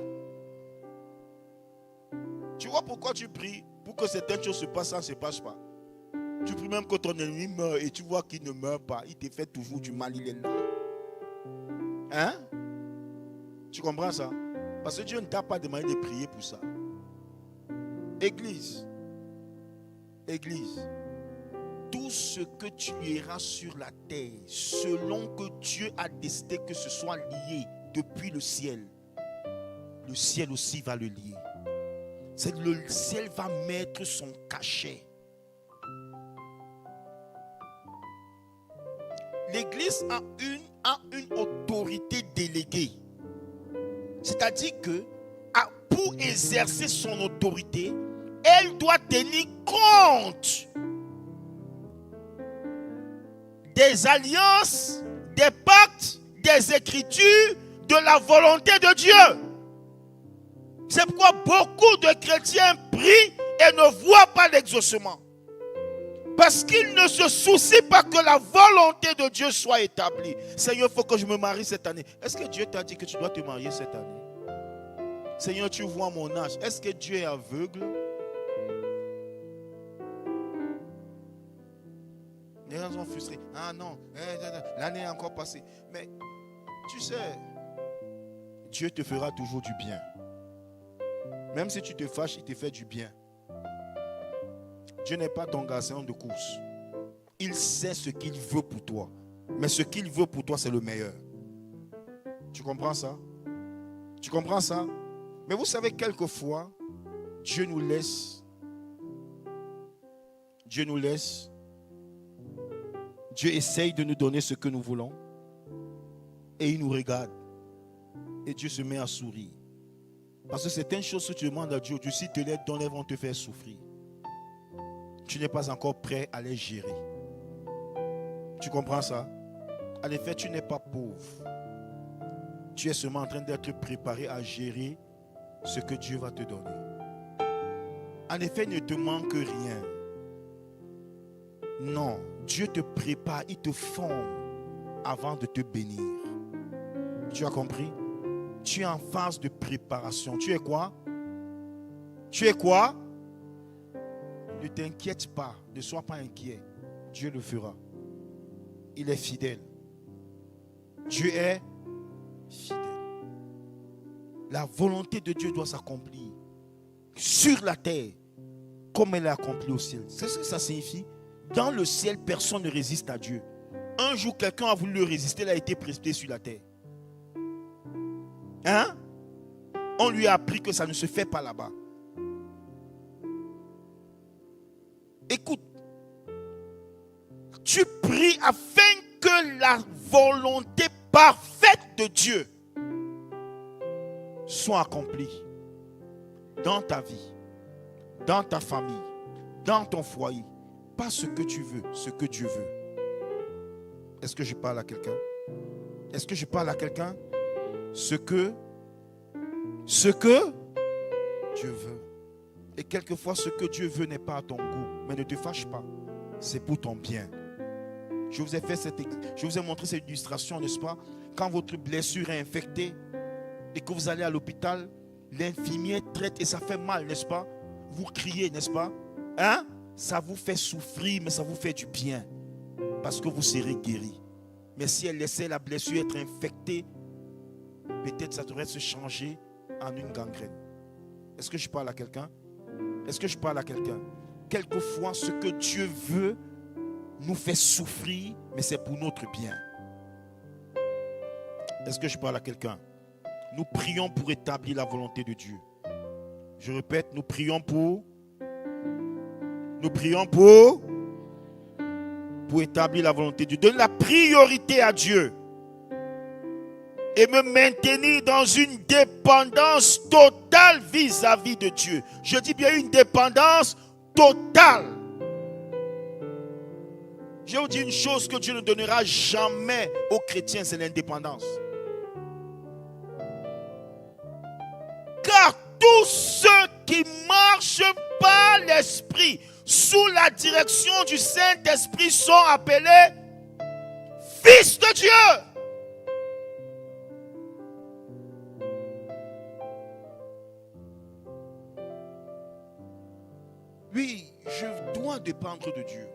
Tu vois pourquoi tu pries? Pour que certaines choses se passent, ça ne se passe pas. Tu pries même que ton ennemi meurt et tu vois qu'il ne meurt pas. Il te fait toujours du mal, il est là. Hein? Tu comprends ça? Parce que Dieu ne t'a pas demandé de prier pour ça. Église. Tout ce que tu lieras sur la terre, selon que Dieu a décidé que ce soit lié depuis le ciel aussi va le lier. C'est le ciel va mettre son cachet. L'Église a une autorité déléguée. C'est-à-dire que pour exercer son autorité, elle doit tenir compte des alliances, des pactes, des écritures, de la volonté de Dieu. C'est pourquoi beaucoup de chrétiens prient et ne voient pas l'exaucement. Parce qu'ils ne se soucient pas que la volonté de Dieu soit établie. Seigneur, il faut que je me marie cette année. Est-ce que Dieu t'a dit que tu dois te marier cette année? Seigneur, tu vois mon âge. Est-ce que Dieu est aveugle? Les gens sont frustrés. Ah non, l'année est encore passée. Mais tu sais, Dieu te fera toujours du bien. Même si tu te fâches, il te fait du bien. Dieu n'est pas ton garçon de course. Il sait ce qu'il veut pour toi. Mais ce qu'il veut pour toi, c'est le meilleur. Tu comprends ça? Tu comprends ça? Mais vous savez, quelquefois, Dieu nous laisse. Dieu essaye de nous donner ce que nous voulons. Et il nous regarde. Et Dieu se met à sourire. Parce que certaines choses que tu demandes à Dieu, si tu les donnes, elles vont te faire souffrir. Tu n'es pas encore prêt à les gérer. Tu comprends ça? En effet, tu n'es pas pauvre. Tu es seulement en train d'être préparé à gérer ce que Dieu va te donner. En effet, il ne te manque rien. Non, Dieu te prépare, il te forme avant de te bénir. Tu as compris? Tu es en phase de préparation. Tu es quoi? Tu es quoi? Ne t'inquiète pas, ne sois pas inquiet. Dieu le fera. Il est fidèle. Dieu est fidèle. La volonté de Dieu doit s'accomplir sur la terre comme elle est accomplie au ciel. C'est ce que ça signifie. Dans le ciel, personne ne résiste à Dieu. Un jour, quelqu'un a voulu le résister, il a été précipité sur la terre. Hein? On lui a appris que ça ne se fait pas là-bas. Écoute, tu pries afin que la volonté parfaite de Dieu soit accomplie dans ta vie, dans ta famille, dans ton foyer. Pas ce que tu veux, ce que Dieu veut. Est-ce que je parle à quelqu'un? Est-ce que je parle à quelqu'un? Ce que Dieu veut. Et quelquefois, ce que Dieu veut n'est pas à ton goût. Mais ne te fâche pas. C'est pour ton bien. Je vous ai montré cette illustration, n'est-ce pas? Quand votre blessure est infectée et que vous allez à l'hôpital, l'infirmier traite et ça fait mal, n'est-ce pas? Vous criez, n'est-ce pas? Hein? Ça vous fait souffrir, mais ça vous fait du bien. Parce que vous serez guéri. Mais si elle laissait la blessure être infectée, peut-être ça devrait se changer en une gangrène. Est-ce que je parle à quelqu'un? Est-ce que je parle à quelqu'un? Quelquefois, ce que Dieu veut nous fait souffrir, mais c'est pour notre bien. Est-ce que je parle à quelqu'un? Nous prions pour établir la volonté de Dieu. Je répète, nous prions pour établir la volonté de Dieu. Donner la priorité à Dieu. Et me maintenir dans une dépendance totale vis-à-vis de Dieu. Je dis bien une dépendance totale. Je vous dis une chose que Dieu ne donnera jamais aux chrétiens, c'est l'indépendance. Car tous ceux qui marchent par l'Esprit, sous la direction du Saint-Esprit, sont appelés fils de Dieu. Oui, je dois dépendre de Dieu.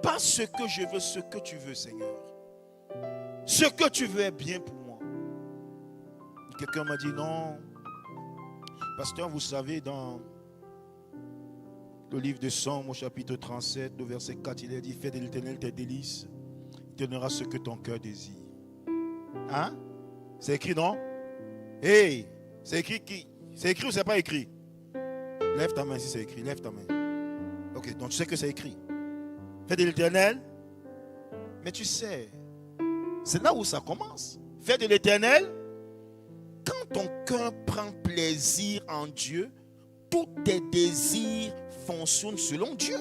Pas ce que je veux, ce que tu veux, Seigneur. Ce que tu veux est bien pour moi. Quelqu'un m'a dit non. Pasteur, vous savez, dans le livre de Somme, au chapitre 37, le verset 4, il est dit, fais de l'Éternel tes délices, il te donnera ce que ton cœur désire. Hein? C'est écrit, non? Hey, c'est écrit qui? C'est écrit ou c'est pas écrit? Lève ta main si c'est écrit, lève ta main. Ok, donc tu sais que c'est écrit. Fais de l'Éternel. Mais tu sais, c'est là où ça commence. Fais de l'Éternel. Quand ton cœur prend plaisir en Dieu, tous tes désirs fonctionnent selon Dieu.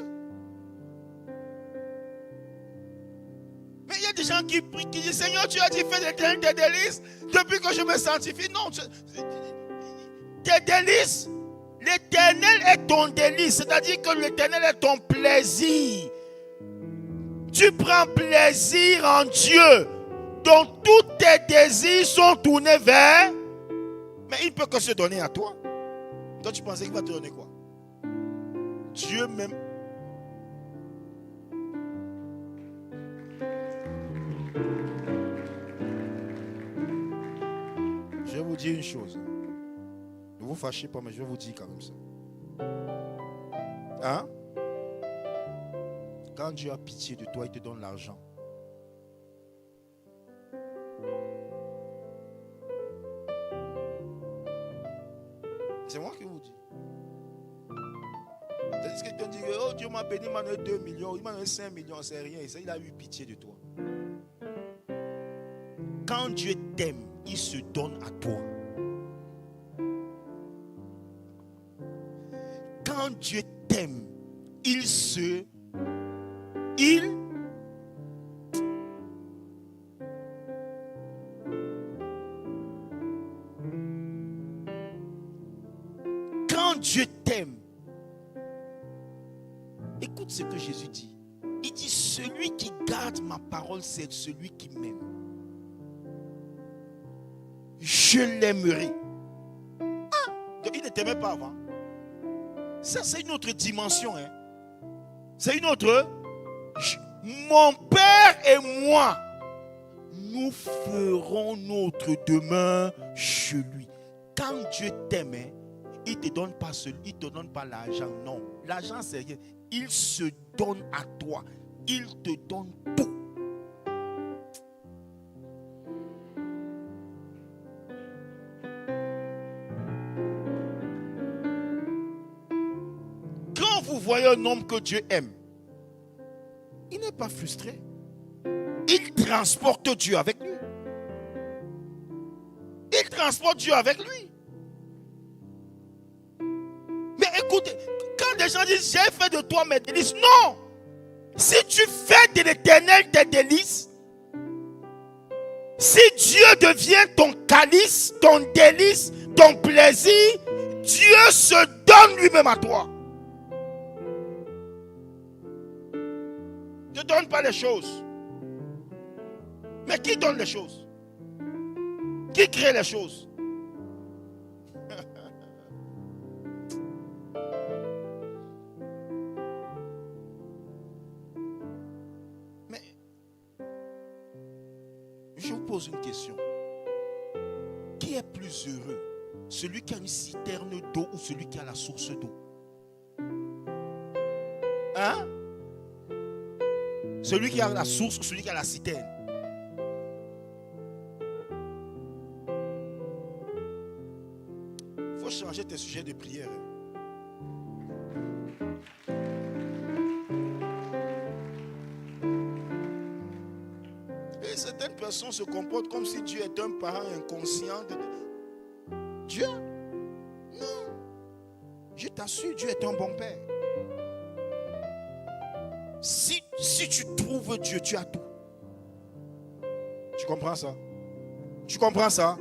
Mais il y a des gens qui prient, qui disent, Seigneur, tu as dit, fais de l'Éternel tes délices. Depuis que je me sanctifie, non. Tes délices, l'Éternel est ton délice. C'est-à-dire que l'Éternel est ton plaisir. Tu prends plaisir en Dieu. Donc tous tes désirs sont tournés vers. Mais il ne peut que se donner à toi. Toi tu pensais qu'il va te donner quoi? Dieu même. Je vais vous dire une chose. Ne vous fâchez pas, mais je vais vous dire quand même ça. Hein? Quand Dieu a pitié de toi, il te donne l'argent. C'est moi qui vous dis. C'est-à-dire que quelqu'un dit, oh Dieu m'a béni, il m'a donné 2 millions, il m'a donné 5 millions, c'est rien. Il a eu pitié de toi. Quand Dieu t'aime, il se donne à toi. Quand Dieu t'aime, quand Dieu t'aime, écoute ce que Jésus dit. Il dit, celui qui garde ma parole, c'est celui qui m'aime. Je l'aimerai. Ah, donc il ne t'aimait pas avant. Ça, c'est une autre dimension. Hein. C'est une autre. Mon Père et moi, nous ferons notre demeure chez lui. Quand Dieu t'aime, hein, il ne te donne pas il te donne pas l'argent. Non, l'argent c'est rien. Il se donne à toi. Il te donne tout. Quand vous voyez un homme que Dieu aime, il n'est pas frustré. Il transporte Dieu avec lui. Il transporte Dieu avec lui. Mais écoutez, quand des gens disent, j'ai fait de toi mes délices, non. Si tu fais de l'Éternel tes délices, Si Dieu devient ton calice, ton délice, ton plaisir, Dieu se donne lui-même à toi. Ne donne pas les choses. Mais qui donne les choses? Qui crée les choses? Mais je vous pose une question. Qui est plus heureux? Celui qui a une citerne d'eau ou celui qui a la source d'eau? Hein? Celui qui a la source ou celui qui a la citerne? Il faut changer tes sujets de prière. Et certaines personnes se comportent comme si Dieu est un parent inconscient. Dieu? Non. Je t'assure, Dieu est un bon père. Si tu trouves Dieu, tu as tout. Tu comprends ça? Tu comprends ça?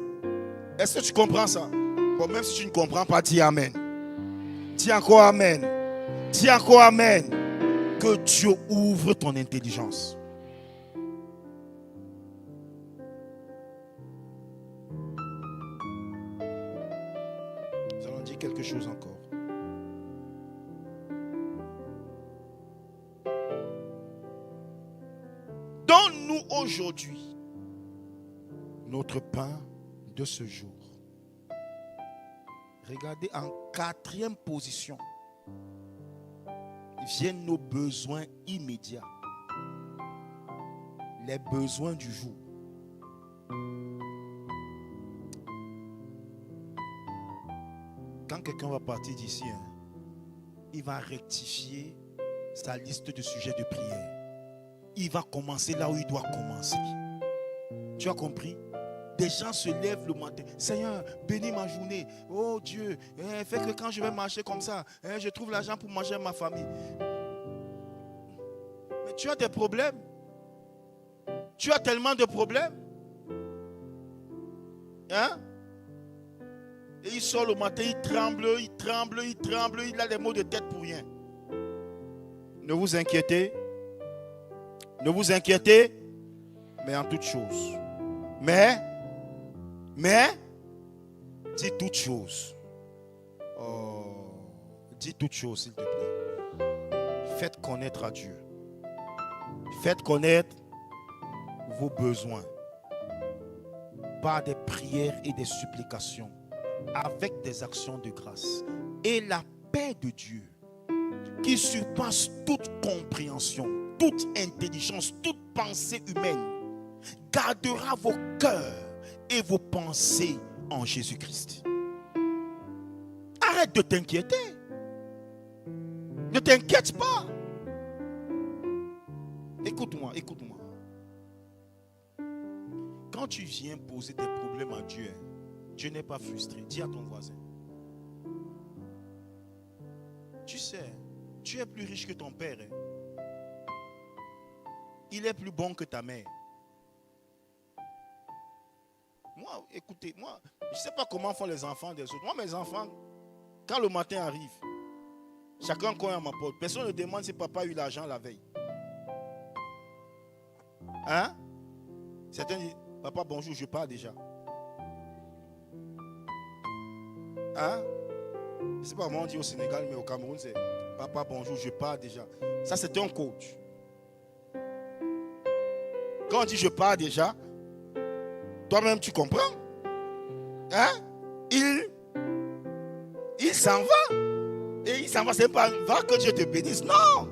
Est-ce que tu comprends ça? Bon, même si tu ne comprends pas, dis Amen. Dis encore Amen. Dis encore Amen. Que Dieu ouvre ton intelligence. Nous allons dire quelque chose encore. Donne-nous aujourd'hui notre pain de ce jour. Regardez en 4e position. Viennent nos besoins immédiats. Les besoins du jour. Quand quelqu'un va partir d'ici, il va rectifier sa liste de sujets de prière. Il va commencer là où il doit commencer. Tu as compris? Des gens se lèvent le matin. Seigneur, bénis ma journée. Oh Dieu, fais que quand je vais marcher comme ça, je trouve l'argent pour manger ma famille. Mais tu as des problèmes. Tu as tellement de problèmes. Hein? Et il sort le matin, il tremble, il a les maux de tête pour rien. Ne vous inquiétez. Ne vous inquiétez. Mais en toute chose. Mais, dis toute chose. Oh, dis toute chose, s'il te plaît. Faites connaître à Dieu. Faites connaître vos besoins par des prières et des supplications, avec des actions de grâce. Et la paix de Dieu, qui surpasse toute compréhension, toute intelligence, toute pensée humaine, gardera vos cœurs et vos pensées en Jésus-Christ. Arrête de t'inquiéter. Ne t'inquiète pas. Écoute-moi. Quand tu viens poser tes problèmes à Dieu, Dieu n'est pas frustré. Dis à ton voisin. Tu sais, tu es plus riche que ton père. Il est plus bon que ta mère. Moi, écoutez, je ne sais pas comment font les enfants des autres. Moi, mes enfants, quand le matin arrive, chacun cogne à ma porte. Personne ne demande si papa a eu l'argent la veille. Hein? Certains disent, papa, bonjour, je pars déjà. Hein? Je ne sais pas comment on dit au Sénégal, mais au Cameroun, c'est papa, bonjour, je pars déjà. Ça, c'est un coach. Quand on dit je pars déjà, toi-même tu comprends. Hein? Il s'en va. Et il s'en va, c'est pas va que Dieu te bénisse. Non.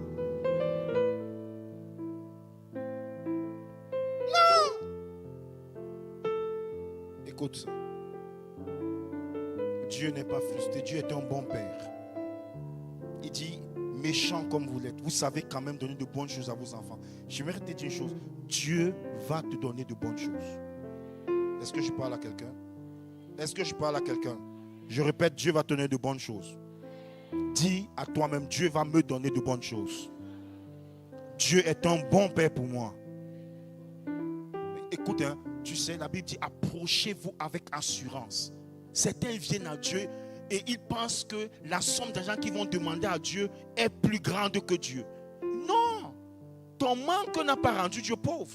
Non. Écoute ça. Dieu n'est pas frustré. Dieu est un bon père. Il dit, méchant comme vous l'êtes, vous savez quand même donner de bonnes choses à vos enfants. J'aimerais te dire une chose. Dieu va te donner de bonnes choses. Est-ce que je parle à quelqu'un? Est-ce que je parle à quelqu'un? Je répète, Dieu va te donner de bonnes choses. Dis à toi-même, Dieu va me donner de bonnes choses. Dieu est un bon père pour moi. Écoute, Tu sais, la Bible dit, approchez-vous avec assurance. Certains viennent à Dieu et ils pensent que la somme d'argent qu'ils vont demander à Dieu est plus grande que Dieu. Non, ton manque n'a pas rendu Dieu pauvre.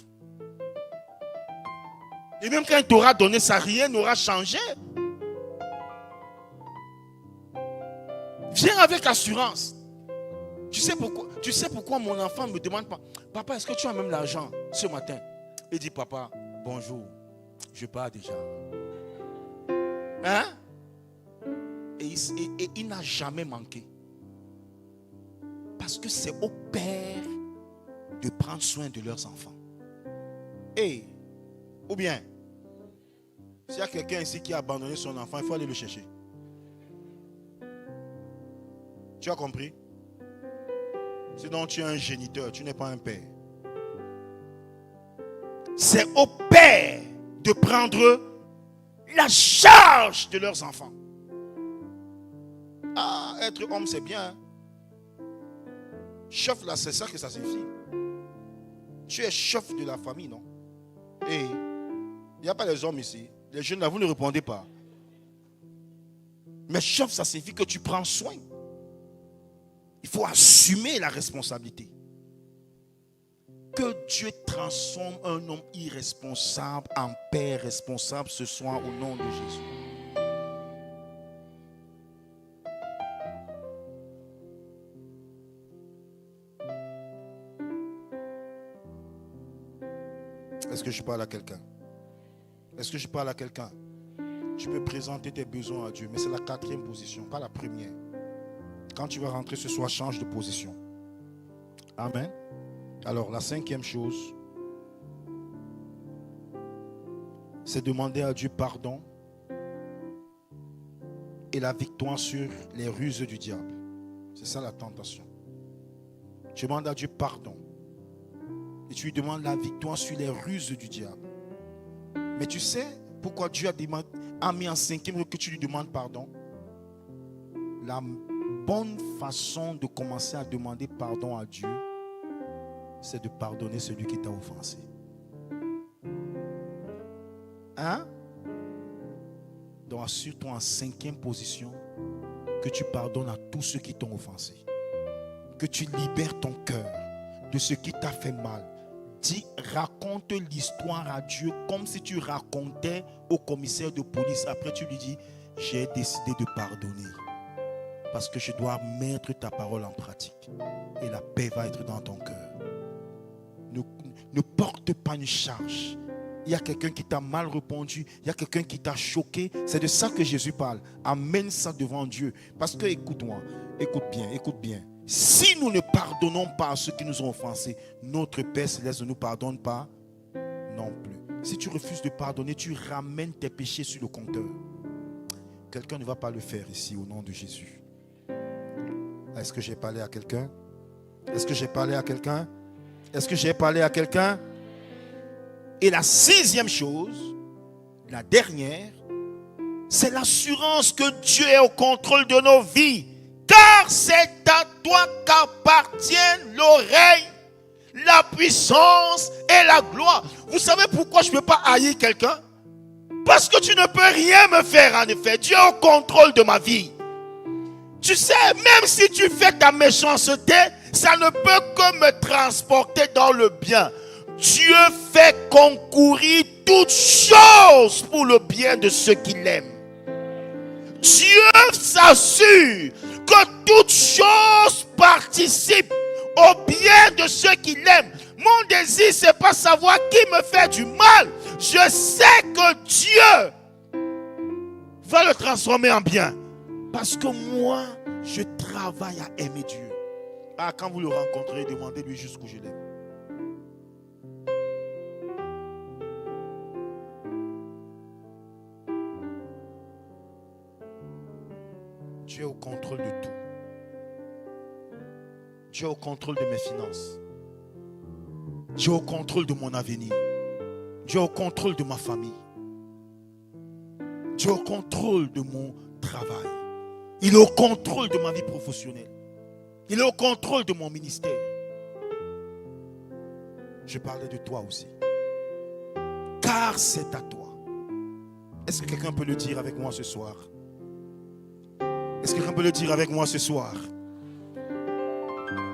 Et même quand il t'aura donné ça, rien n'aura changé. Viens avec assurance. Tu sais pourquoi mon enfant ne me demande pas, papa, est-ce que tu as même l'argent ce matin? Il dit, papa, bonjour, je pars déjà. Hein? Et il n'a jamais manqué. Parce que c'est aux pères de prendre soin de leurs enfants. Et, ou bien, s'il y a quelqu'un ici qui a abandonné son enfant, il faut aller le chercher. Tu as compris? Sinon, tu es un géniteur, tu n'es pas un père. C'est aux pères de prendre la charge de leurs enfants. Ah, être homme, c'est bien. Chef, là, c'est ça que ça signifie. Tu es chef de la famille, non? Et il n'y a pas les hommes ici. Les jeunes, là, vous ne répondez pas. Mais chef, ça signifie que tu prends soin. Il faut assumer la responsabilité. Que Dieu transforme un homme irresponsable en père responsable ce soir au nom de Jésus. Est-ce que je parle à quelqu'un? Est-ce que je parle à quelqu'un? Tu peux présenter tes besoins à Dieu, mais c'est la 4e position, pas la première. Quand tu vas rentrer ce soir, change de position. Amen. Alors, la 5e chose, c'est demander à Dieu pardon et la victoire sur les ruses du diable. C'est ça la tentation. Tu demandes à Dieu pardon et tu lui demandes la victoire sur les ruses du diable. Mais tu sais pourquoi Dieu a mis en 5e que tu lui demandes pardon? La bonne façon de commencer à demander pardon à Dieu, c'est de pardonner celui qui t'a offensé. Hein? Donc assure-toi en 5e position que tu pardonnes à tous ceux qui t'ont offensé. Que tu libères ton cœur de ce qui t'a fait mal. Raconte l'histoire à Dieu comme si tu racontais au commissaire de police. Après tu lui dis, j'ai décidé de pardonner. Parce que je dois mettre ta parole en pratique. Et la paix va être dans ton cœur. Ne porte pas une charge. Il y a quelqu'un qui t'a mal répondu. Il y a quelqu'un qui t'a choqué. C'est de ça que Jésus parle. Amène ça devant Dieu. Parce que écoute-moi. Écoute bien. Si nous ne pardonnons pas à ceux qui nous ont offensés, notre Père Céleste ne nous pardonne pas non plus. Si tu refuses de pardonner, tu ramènes tes péchés sur le compteur. Quelqu'un ne va pas le faire ici au nom de Jésus. Est-ce que j'ai parlé à quelqu'un? Est-ce que j'ai parlé à quelqu'un? Est-ce que j'ai parlé à quelqu'un? Et la 6e chose, la dernière, c'est l'assurance que Dieu est au contrôle de nos vies. Car c'est à toi qu'appartiennent l'oreille, la puissance et la gloire. Vous savez pourquoi je ne peux pas haïr quelqu'un? Parce que tu ne peux rien me faire en effet. Dieu est au contrôle de ma vie. Tu sais, même si tu fais ta méchanceté, ça ne peut que me transporter dans le bien. Dieu fait concourir toutes choses pour le bien de ceux qui l'aiment. Dieu s'assure que toutes choses participent au bien de ceux qui l'aiment. Mon désir, c'est pas savoir qui me fait du mal. Je sais que Dieu va le transformer en bien. Parce que moi, je travaille à aimer Dieu. Ah, quand vous le rencontrez, demandez-lui jusqu'où je l'aime. Dieu est au contrôle de tout. Dieu est au contrôle de mes finances. Dieu est au contrôle de mon avenir. Dieu est au contrôle de ma famille. Dieu est au contrôle de mon travail. Il est au contrôle de ma vie professionnelle. Il est au contrôle de mon ministère. Je parlais de toi aussi. Car car c'est à toi. Est-ce que quelqu'un peut le dire avec moi ce soir? Est-ce que quelqu'un peut le dire avec moi ce soir?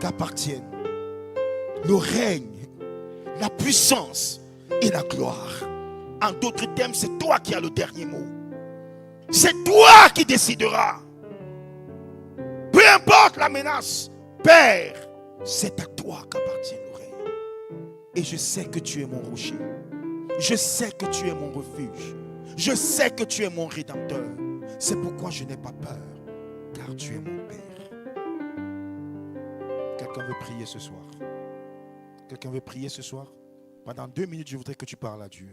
Qu'appartiennent le règne, la puissance et la gloire. En d'autres termes, c'est toi qui as le dernier mot. C'est toi qui décideras. Peu importe la menace, Père, c'est à toi qu'appartient le règne. Et je sais que tu es mon rocher. Je sais que tu es mon refuge. Je sais que tu es mon rédempteur. C'est pourquoi je n'ai pas peur, car tu es mon Père. Quelqu'un veut prier ce soir? Quelqu'un veut prier ce soir? Pendant 2 minutes, je voudrais que tu parles à Dieu.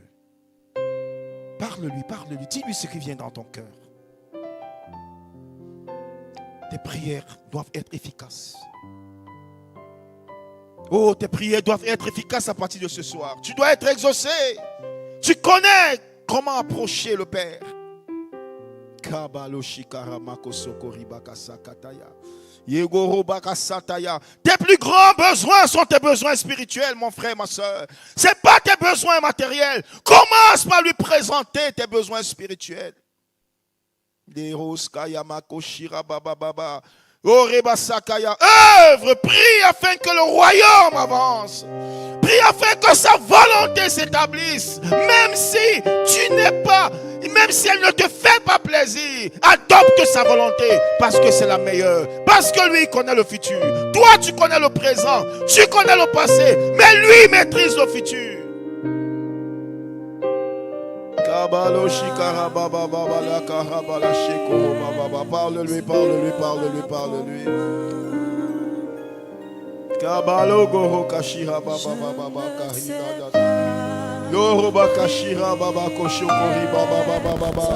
Parle-lui, parle-lui. Dis-lui ce qui vient dans ton cœur. Tes prières doivent être efficaces. Oh, tes prières doivent être efficaces à partir de ce soir. Tu dois être exaucé. Tu connais comment approcher le Père. Tes plus grands besoins sont tes besoins spirituels, mon frère, ma soeur. Ce n'est pas tes besoins matériels. Commence par lui présenter tes besoins spirituels. Œuvre, prie afin que le royaume avance. Prie afin que sa volonté s'établisse. Même si elle ne te fait pas plaisir, adopte sa volonté parce que c'est la meilleure. Parce que lui connaît le futur. Toi, tu connais le présent. Tu connais le passé. Mais lui maîtrise le futur. Parle-lui, parle-lui, parle-lui, parle-lui. Kabalo goho kashira baba baba kahida. Yoruba kashira baba koshokori baba baba baba.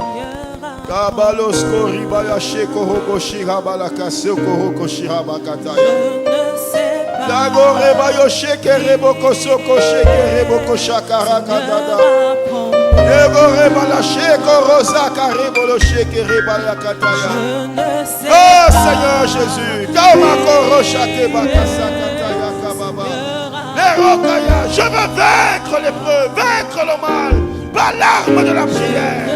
Kabalo skori baya sheko hoko shira bala kaseko hoko shira bakataya. Dagore bayo sheke rebo kosoko sheke rebo koshakara kadada. Yegore bala sheko rosa karebo lo sheke rebala kataya. Oh Seigneur Jésus, Kamako shake bakasaka. Je veux vaincre l'épreuve, vaincre le mal par l'arme de la prière.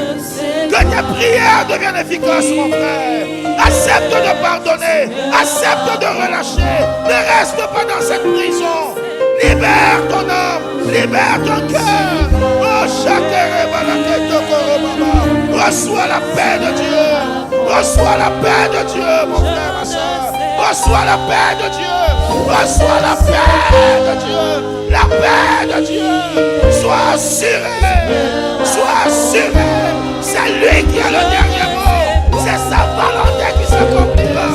Que tes prières deviennent efficaces, mon frère. Accepte de pardonner, accepte de relâcher. Ne reste pas dans cette prison. Libère ton âme, libère ton cœur. Oh, reçois la paix de Dieu. Reçois la paix de Dieu, mon frère, ma soeur. Reçois la paix de Dieu. Reçois la paix de Dieu. La paix de Dieu. Sois assuré. Sois assuré. C'est lui qui a le dernier mot. C'est sa volonté qui s'accomplira.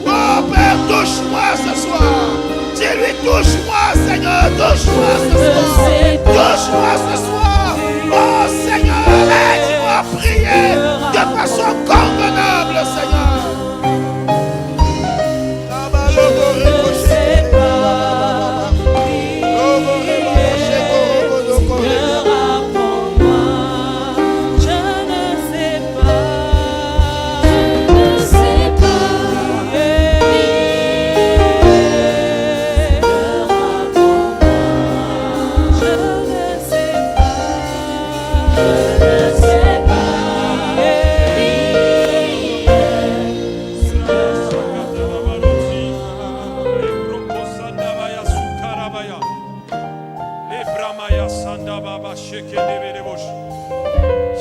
Oh Père, touche-moi ce soir. Dis-lui, touche-moi, Seigneur. Touche-moi ce soir. Touche-moi ce soir. Oh Seigneur, aide-moi à prier de façon convenable, Seigneur.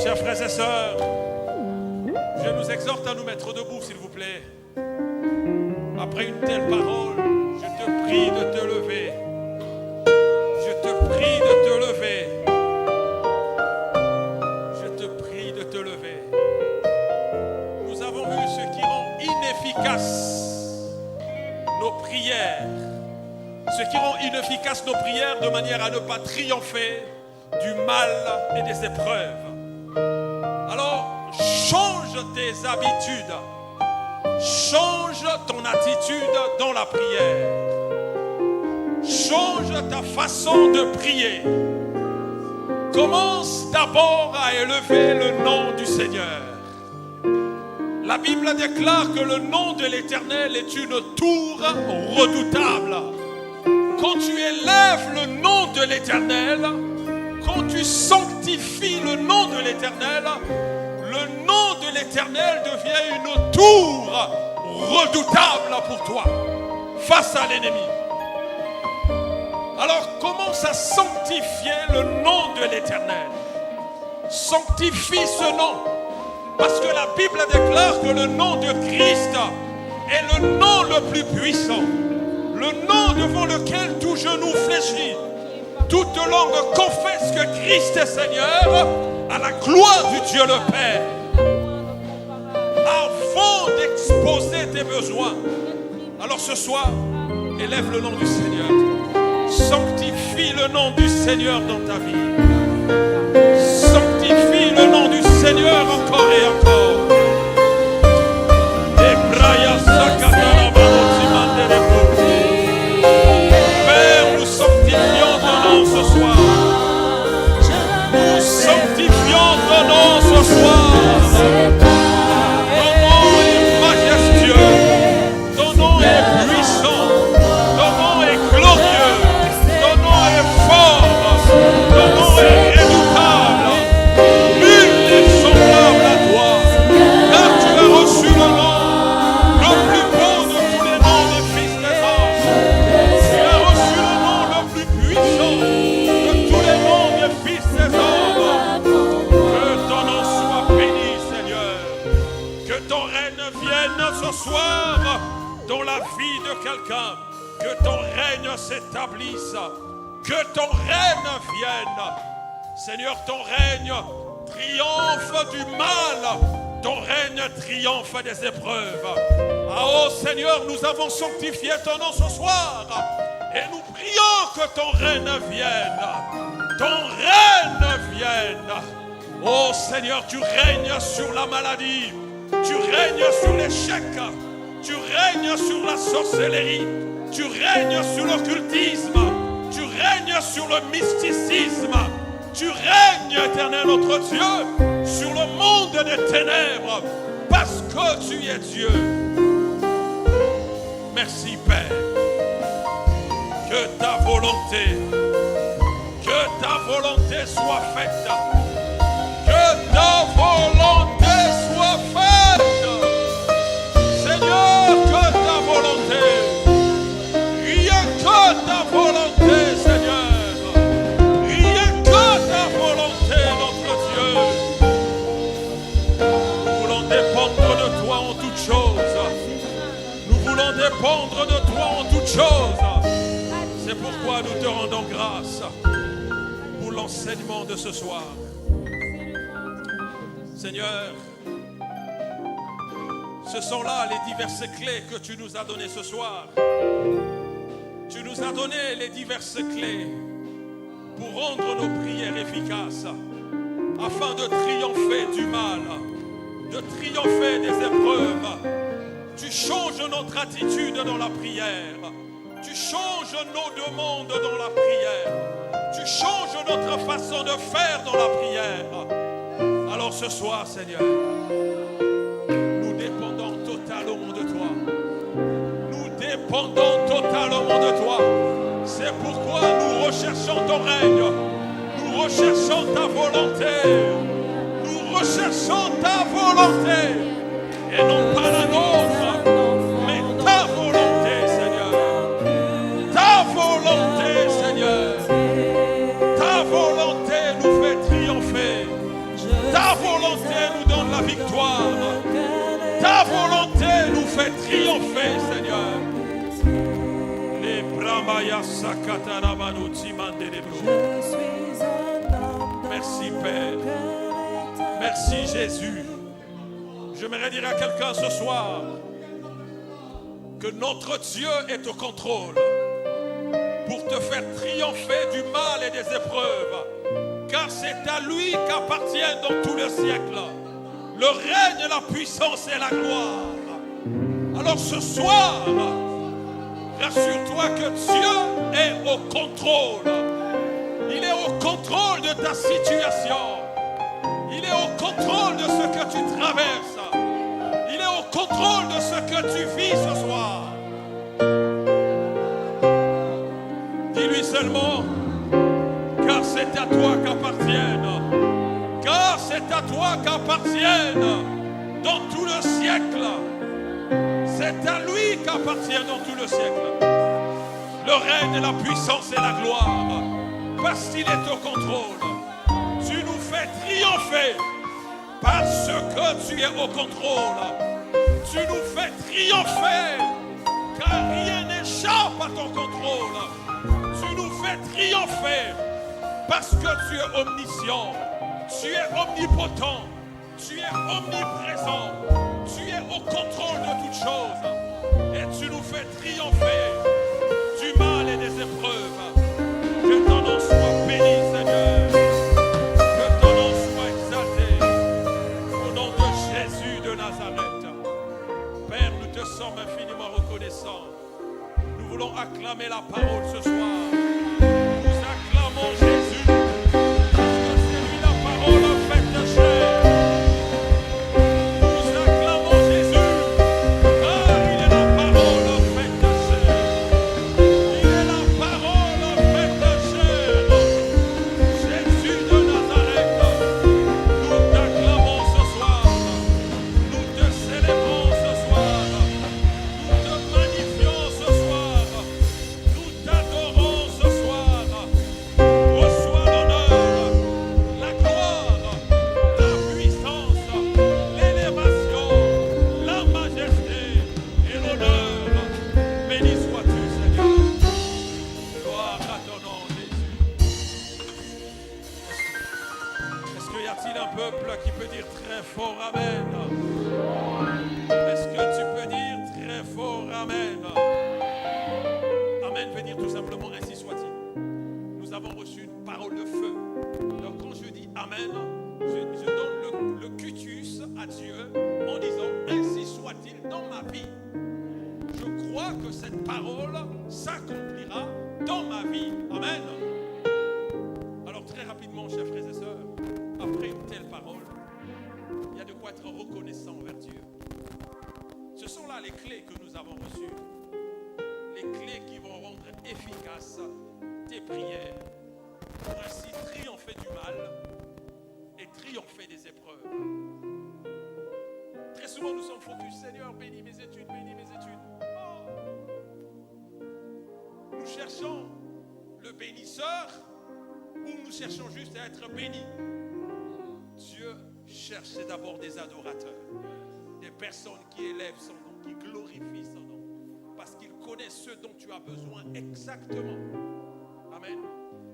Chers frères et sœurs, je nous exhorte à nous mettre debout, s'il vous plaît. Après une telle parole, je te prie de te lever. Je te prie de te lever. Je te prie de te lever. Nous avons vu ce qui rend inefficaces nos prières. Ce qui rend inefficaces nos prières de manière à ne pas triompher du mal et des épreuves. Alors, change tes habitudes. Change ton attitude dans la prière. Change ta façon de prier. Commence d'abord à élever le nom du Seigneur. La Bible déclare que le nom de l'Éternel est une tour redoutable. quand tu élèves le nom de l'Éternel, quand tu sanctifies le nom de l'Éternel, le nom de l'Éternel devient une tour redoutable pour toi face à l'ennemi. Alors commence à sanctifier le nom de l'Éternel. Sanctifie ce nom. Parce que la Bible déclare que le nom de Christ est le nom le plus puissant. Le nom devant lequel tout genou fléchit, toute langue confesse que Christ est Seigneur, à la gloire du Dieu le Père. Avant d'exposer tes besoins, alors ce soir, élève le nom du Seigneur. Sanctifie le nom du Seigneur dans ta vie. Sanctifie le nom du Seigneur encore et encore. Père, nous sanctifions ton nom ce soir. Nous sanctifions ton nom ce soir. Ton nom est majestueux. Ton nom est puissant. Ton nom est glorieux. Ton nom est fort. Ton nom est redoutable. Nul n'est semblable à toi. Car tu as reçu le nom le plus beau de tous les noms des fils des hommes. Tu as reçu le nom le plus puissant de tous les noms des fils des hommes. Que ton nom soit béni, Seigneur. Que ton règne vienne ce soir dans la vie de quelqu'un. Que ton règne s'établisse. Que ton règne vienne. Seigneur, ton règne triomphe du mal. Ton règne triomphe des épreuves. Ah, oh Seigneur, nous avons sanctifié ton nom ce soir. Et nous prions que ton règne vienne. Ton règne vienne. Oh Seigneur, tu règnes sur la maladie. Tu règnes sur l'échec. Tu règnes sur la sorcellerie. Tu règnes sur l'occultisme. Tu règnes sur le mysticisme. Tu règnes, éternel notre Dieu, sur le monde des ténèbres, parce que tu es Dieu. Merci, Père. Que ta volonté soit faite. Que ta volonté soit faite. Seigneur, que ta volonté. Rien que ta volonté, Seigneur. Nous voulons dépendre de toi en toutes choses. C'est pourquoi nous te rendons grâce pour l'enseignement de ce soir. Seigneur, ce sont là les diverses clés que tu nous as données ce soir. Tu nous as donné les diverses clés pour rendre nos prières efficaces, afin de triompher du mal, de triompher des épreuves. Tu changes notre attitude dans la prière. Tu changes nos demandes dans la prière. Tu changes notre façon de faire dans la prière. Alors ce soir, Seigneur, nous dépendons totalement de toi. Nous dépendons totalement de toi. C'est pourquoi nous recherchons ton règne. Nous recherchons ta volonté. Nous recherchons ta volonté. Et non pas la nôtre, mais ta volonté, Seigneur. Ta volonté, Seigneur. Ta volonté nous fait triompher. Ta volonté nous donne la victoire. Ta volonté nous fait triompher, Seigneur. Les Brahmaya Sakatarabanu Timandelebro. Merci, Père. Merci, Jésus. J'aimerais dire à quelqu'un ce soir que notre Dieu est au contrôle pour te faire triompher du mal et des épreuves, car c'est à lui qu'appartiennent dans tous les siècles le règne, la puissance et la gloire. Alors ce soir, rassure-toi que Dieu est au contrôle. Il est au contrôle de ta situation. Il est au contrôle de ce que tu traverses. Il est au contrôle de ce que tu vis ce soir. seulement, car c'est à toi qu'appartiennent, car c'est à toi qu'appartiennent dans tout le siècle. C'est à lui qu'appartient dans tout le siècle le règne et la puissance et la gloire, parce qu'il est au contrôle. Tu nous fais triompher parce que tu es au contrôle. Tu nous fais triompher car rien n'échappe à ton contrôle. Tu nous fais triompher parce que tu es omniscient, tu es omnipotent, tu es omniprésent, tu es au contrôle de toutes choses et tu nous fais triompher du mal et des épreuves. Que ton nom soit béni, Seigneur. Que ton nom soit exalté. Au nom de Jésus de Nazareth. Père, nous te sommes infiniment reconnaissants. Nous voulons acclamer la parole ce soir. Nous acclamons Jésus. Parce que c'est lui la parole faite chair. Nous acclamons Jésus. Car il est la parole faite chair. Il est la parole faite chair. Jésus de Nazareth. Nous t'acclamons ce soir. Nous te célébrons ce soir. Nous te magnifions ce soir. Nous t'adorons ce soir. Reçois l'honneur, la gloire, la puissance, l'élévation, la majesté et l'honneur. Béni sois-tu, Seigneur. Gloire à ton nom, Jésus. Est-ce qu'il y a-t-il un peuple qui peut dire très fort Amen? Est-ce que tu peux dire très fort Amen? Amen veut dire tout simplement ainsi soit-il. Nous avons reçu une parole de feu. Donc quand je dis Amen, je donne le cutus à Dieu en disant ainsi soit-il dans ma vie. Je crois que cette parole s'accomplira dans ma vie. Amen. Alors très rapidement, chers frères et sœurs, après une telle parole, il y a de quoi être reconnaissant envers Dieu. Ce sont là les clés que nous avons reçues. Les clés qui vont rendre efficaces tes prières pour ainsi triompher du mal et triompher des épreuves. Très souvent nous sommes focus, Seigneur, bénis mes études, bénis mes études. Oh. Nous cherchons le bénisseur ou nous cherchons juste à être bénis. Dieu cherche d'abord des adorateurs, des personnes qui élèvent son nom, qui glorifient son nom, parce qu'il connaît ce dont tu as besoin exactement. Amen.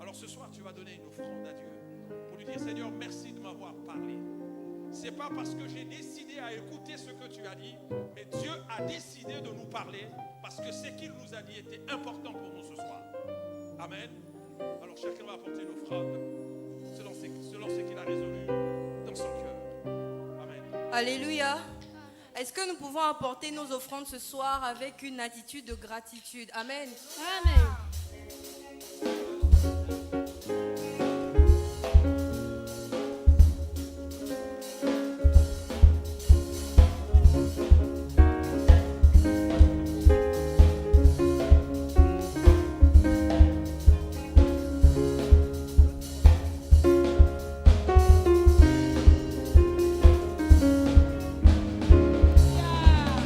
Alors ce soir, tu vas donner une offrande à Dieu pour lui dire, Seigneur, merci de m'avoir parlé. C'est pas parce que j'ai décidé à écouter ce que tu as dit, mais Dieu a décidé de nous parler parce que ce qu'il nous a dit était important pour nous ce soir. Amen. Alors chacun va apporter une offrande selon ce qu'il a résolu dans son cœur. Amen. Alléluia. Est-ce que nous pouvons apporter nos offrandes ce soir avec une attitude de gratitude? Amen. Amen.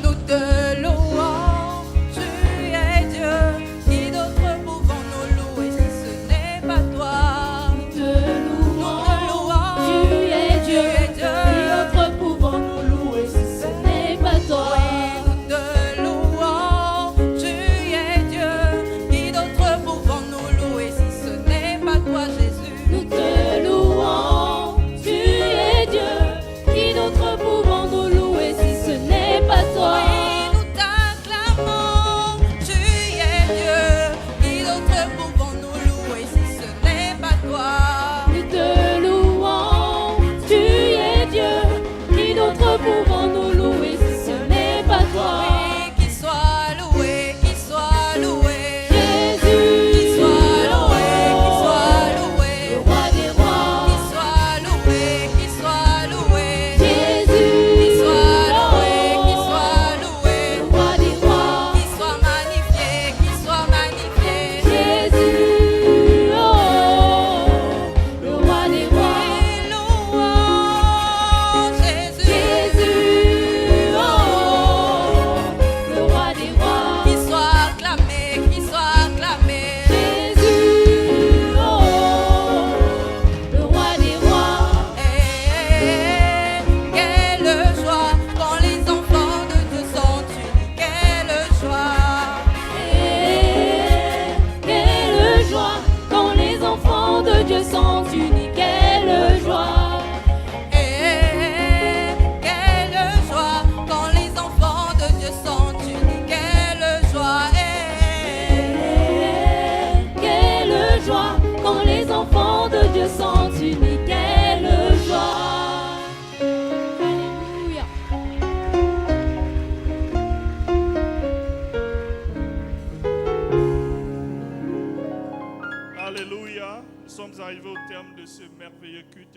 Nous te louons, tu es Dieu qui nous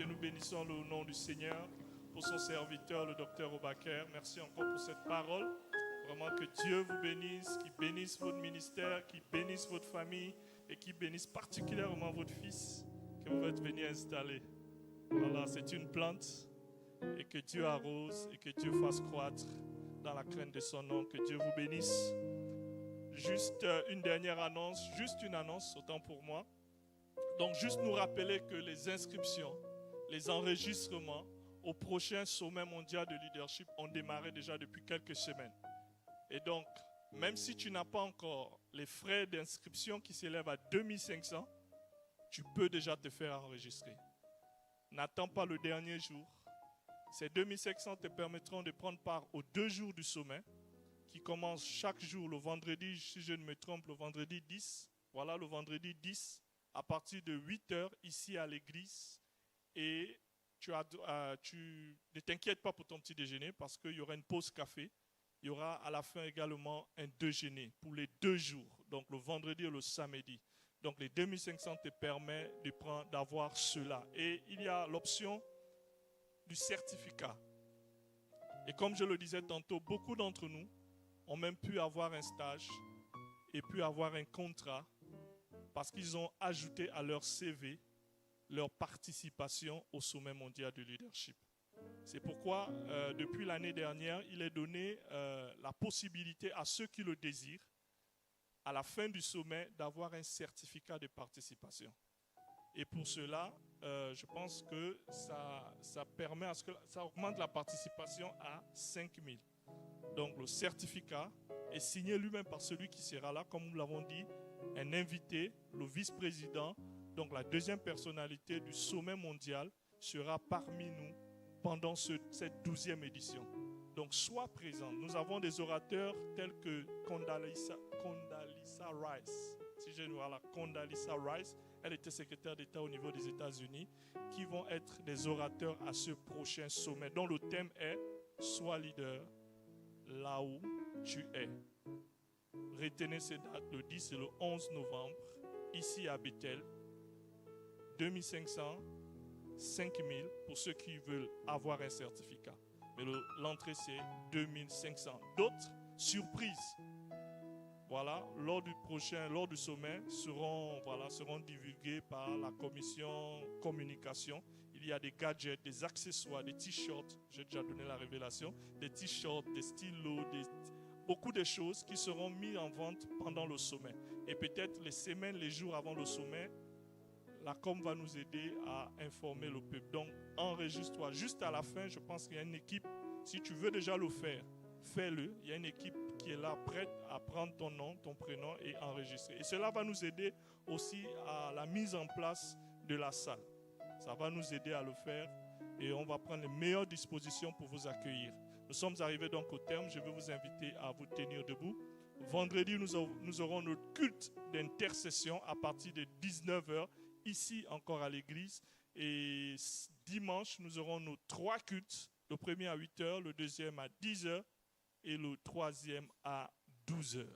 et nous bénissons le nom du Seigneur pour son serviteur, le docteur Obaker. Merci encore pour cette parole. Vraiment que Dieu vous bénisse, qu'il bénisse votre ministère, qu'il bénisse votre famille et qu'il bénisse particulièrement votre fils que vous êtes venu installer. Voilà, c'est une plante et que Dieu arrose et que Dieu fasse croître dans la crainte de son nom. Que Dieu vous bénisse. Juste une dernière annonce, juste une annonce, autant pour moi. Donc, juste nous rappeler que les inscriptions, les enregistrements au prochain sommet mondial de leadership ont démarré déjà depuis quelques semaines. Et donc, même si tu n'as pas encore les frais d'inscription qui s'élèvent à 2500, tu peux déjà te faire enregistrer. N'attends pas le dernier jour. Ces 2500 te permettront de prendre part aux 2 jours du sommet qui commencent chaque jour le vendredi, si je ne me trompe, le vendredi 10. Voilà, le vendredi 10, à partir de 8h ici à l'église. Et ne t'inquiète pas pour ton petit déjeuner parce qu'il y aura une pause café. Il y aura à la fin également un déjeuner pour les 2 jours, donc le vendredi et le samedi. Donc les 2500 te permet d'avoir cela. Et il y a l'option du certificat. Et comme je le disais tantôt, beaucoup d'entre nous ont même pu avoir un stage et pu avoir un contrat parce qu'ils ont ajouté à leur CV leur participation au sommet mondial du leadership. C'est pourquoi, depuis l'année dernière, il est donné la possibilité à ceux qui le désirent, à la fin du sommet, d'avoir un certificat de participation. Et pour cela, je pense que ça permet à ce que ça augmente la participation à 5 000. Donc le certificat est signé lui-même par celui qui sera là, comme nous l'avons dit, un invité, le vice-président, donc la deuxième personnalité du sommet mondial sera parmi nous pendant cette 12e édition. Donc sois présent. Nous avons des orateurs tels que Condoleezza Rice. Si je vois la Condoleezza Rice, elle était secrétaire d'État au niveau des États-Unis, qui vont être des orateurs à ce prochain sommet, dont le thème est « Sois leader là où tu es ». Retenez ces dates, le 10 et le 11 novembre, ici à Bethel, 2500, 5000 pour ceux qui veulent avoir un certificat. Mais l'entrée, c'est 2500. D'autres surprises, voilà, lors du sommet, seront divulguées par la commission communication. Il y a des gadgets, des accessoires, des t-shirts, j'ai déjà donné la révélation, des t-shirts, des stylos, beaucoup de choses qui seront mises en vente pendant le sommet. Et peut-être les semaines, les jours avant le sommet, la com va nous aider à informer le peuple. Donc, enregistre-toi. Juste à la fin, je pense qu'il y a une équipe. Si tu veux déjà le faire, fais-le. Il y a une équipe qui est là, prête à prendre ton nom, ton prénom et enregistrer. Et cela va nous aider aussi à la mise en place de la salle. Ça va nous aider à le faire et on va prendre les meilleures dispositions pour vous accueillir. Nous sommes arrivés donc au terme. Je vais vous inviter à vous tenir debout. Vendredi, nous aurons notre culte d'intercession à partir de 19h, ici encore à l'église. Et dimanche, nous aurons nos 3 cultes. Le premier à 8h, le deuxième à 10h et le troisième à 12h.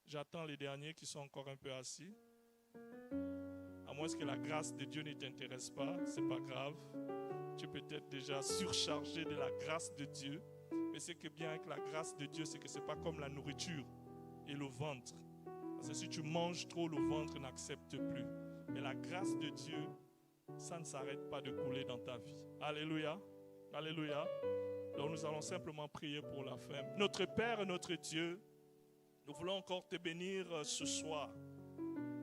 J'attends les derniers qui sont encore un peu assis. À moins que la grâce de Dieu ne t'intéresse pas, ce n'est pas grave. Tu peux être déjà surchargé de la grâce de Dieu. Mais ce qui est bien avec la grâce de Dieu, c'est que ce n'est pas comme la nourriture et le ventre. Parce que si tu manges trop, le ventre n'accepte plus. Mais la grâce de Dieu, ça ne s'arrête pas de couler dans ta vie. Alléluia. Alléluia. Donc nous allons simplement prier pour la fin. Notre Père et notre Dieu, nous voulons encore te bénir ce soir.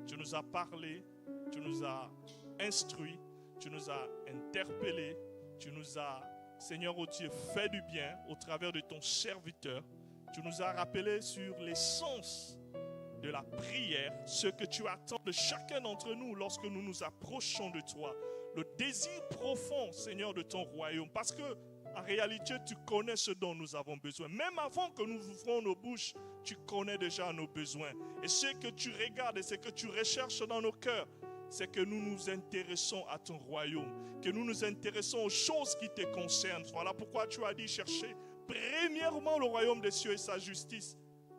Tu nous as parlé, tu nous as instruits, tu nous as interpellés, tu nous as, Seigneur oh Dieu, fait du bien au travers de ton serviteur. Tu nous as rappelé sur l'essence de la prière, ce que tu attends de chacun d'entre nous lorsque nous nous approchons de toi. Le désir profond, Seigneur, de ton royaume. Parce que, en réalité, tu connais ce dont nous avons besoin. Même avant que nous ouvrons nos bouches, tu connais déjà nos besoins. Et ce que tu regardes et ce que tu recherches dans nos cœurs, c'est que nous nous intéressons à ton royaume, que nous nous intéressons aux choses qui te concernent. Voilà pourquoi tu as dit chercher premièrement le royaume des cieux et sa justice,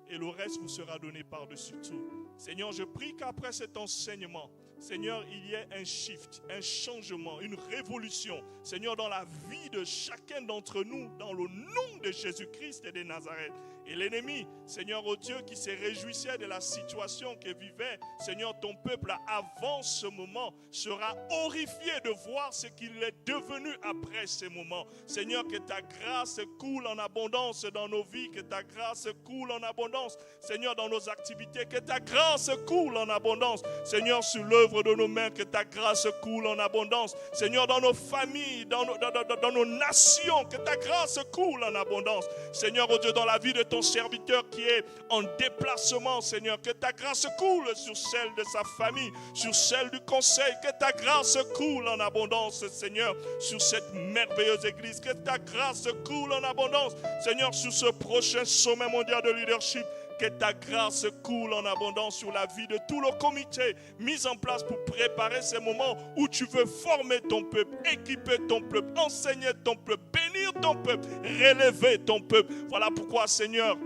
et le reste vous sera donné par-dessus tout. Seigneur, je prie qu'après cet enseignement, Seigneur, il y ait un shift, un changement, une révolution, Seigneur, dans la vie de chacun d'entre nous, dans le nom de Jésus-Christ et de Nazareth. Et l'ennemi, Seigneur, oh Dieu, qui se réjouissait de la situation que vivait, Seigneur, ton peuple avant ce moment, sera horrifié de voir ce qu'il est devenu après ce moment. Seigneur, que ta grâce coule en abondance dans nos vies, que ta grâce coule en abondance, Seigneur, dans nos activités, que ta grâce coule en abondance, Seigneur, sur l'œuvre de nos mains, que ta grâce coule en abondance, Seigneur, dans nos familles, dans nos nations, que ta grâce coule en abondance, Seigneur, oh Dieu, dans la vie de ton serviteur qui est en déplacement, Seigneur, que ta grâce coule sur celle de sa famille, sur celle du conseil, que ta grâce coule en abondance, Seigneur, sur cette merveilleuse église, que ta grâce coule en abondance, Seigneur, sur ce prochain sommet mondial de leadership, que ta grâce coule en abondance sur la vie de tout le comité mis en place pour préparer ces moments où tu veux former ton peuple, équiper ton peuple, enseigner ton peuple, bénir ton peuple, relever ton peuple. Voilà pourquoi, Seigneur,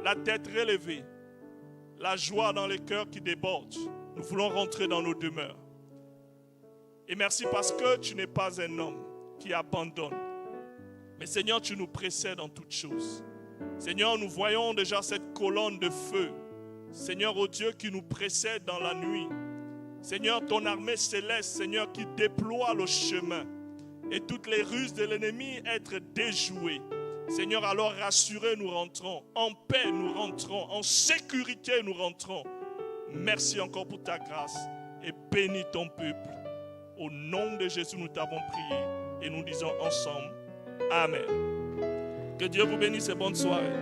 la tête relevée, la joie dans les cœurs qui débordent, nous voulons rentrer dans nos demeures. Et merci parce que tu n'es pas un homme qui abandonne. Mais Seigneur, tu nous précèdes en toutes choses. Seigneur, nous voyons déjà cette colonne de feu. Seigneur, oh Dieu, qui nous précède dans la nuit. Seigneur, ton armée céleste, Seigneur, qui déploie le chemin. Et toutes les ruses de l'ennemi être déjouées. Seigneur, alors rassurés, nous rentrons. En paix, nous rentrons. En sécurité, nous rentrons. Merci encore pour ta grâce. Et bénis ton peuple. Au nom de Jésus, nous t'avons prié. Et nous disons ensemble, Amen. Que Dieu vous bénisse et bonne soirée.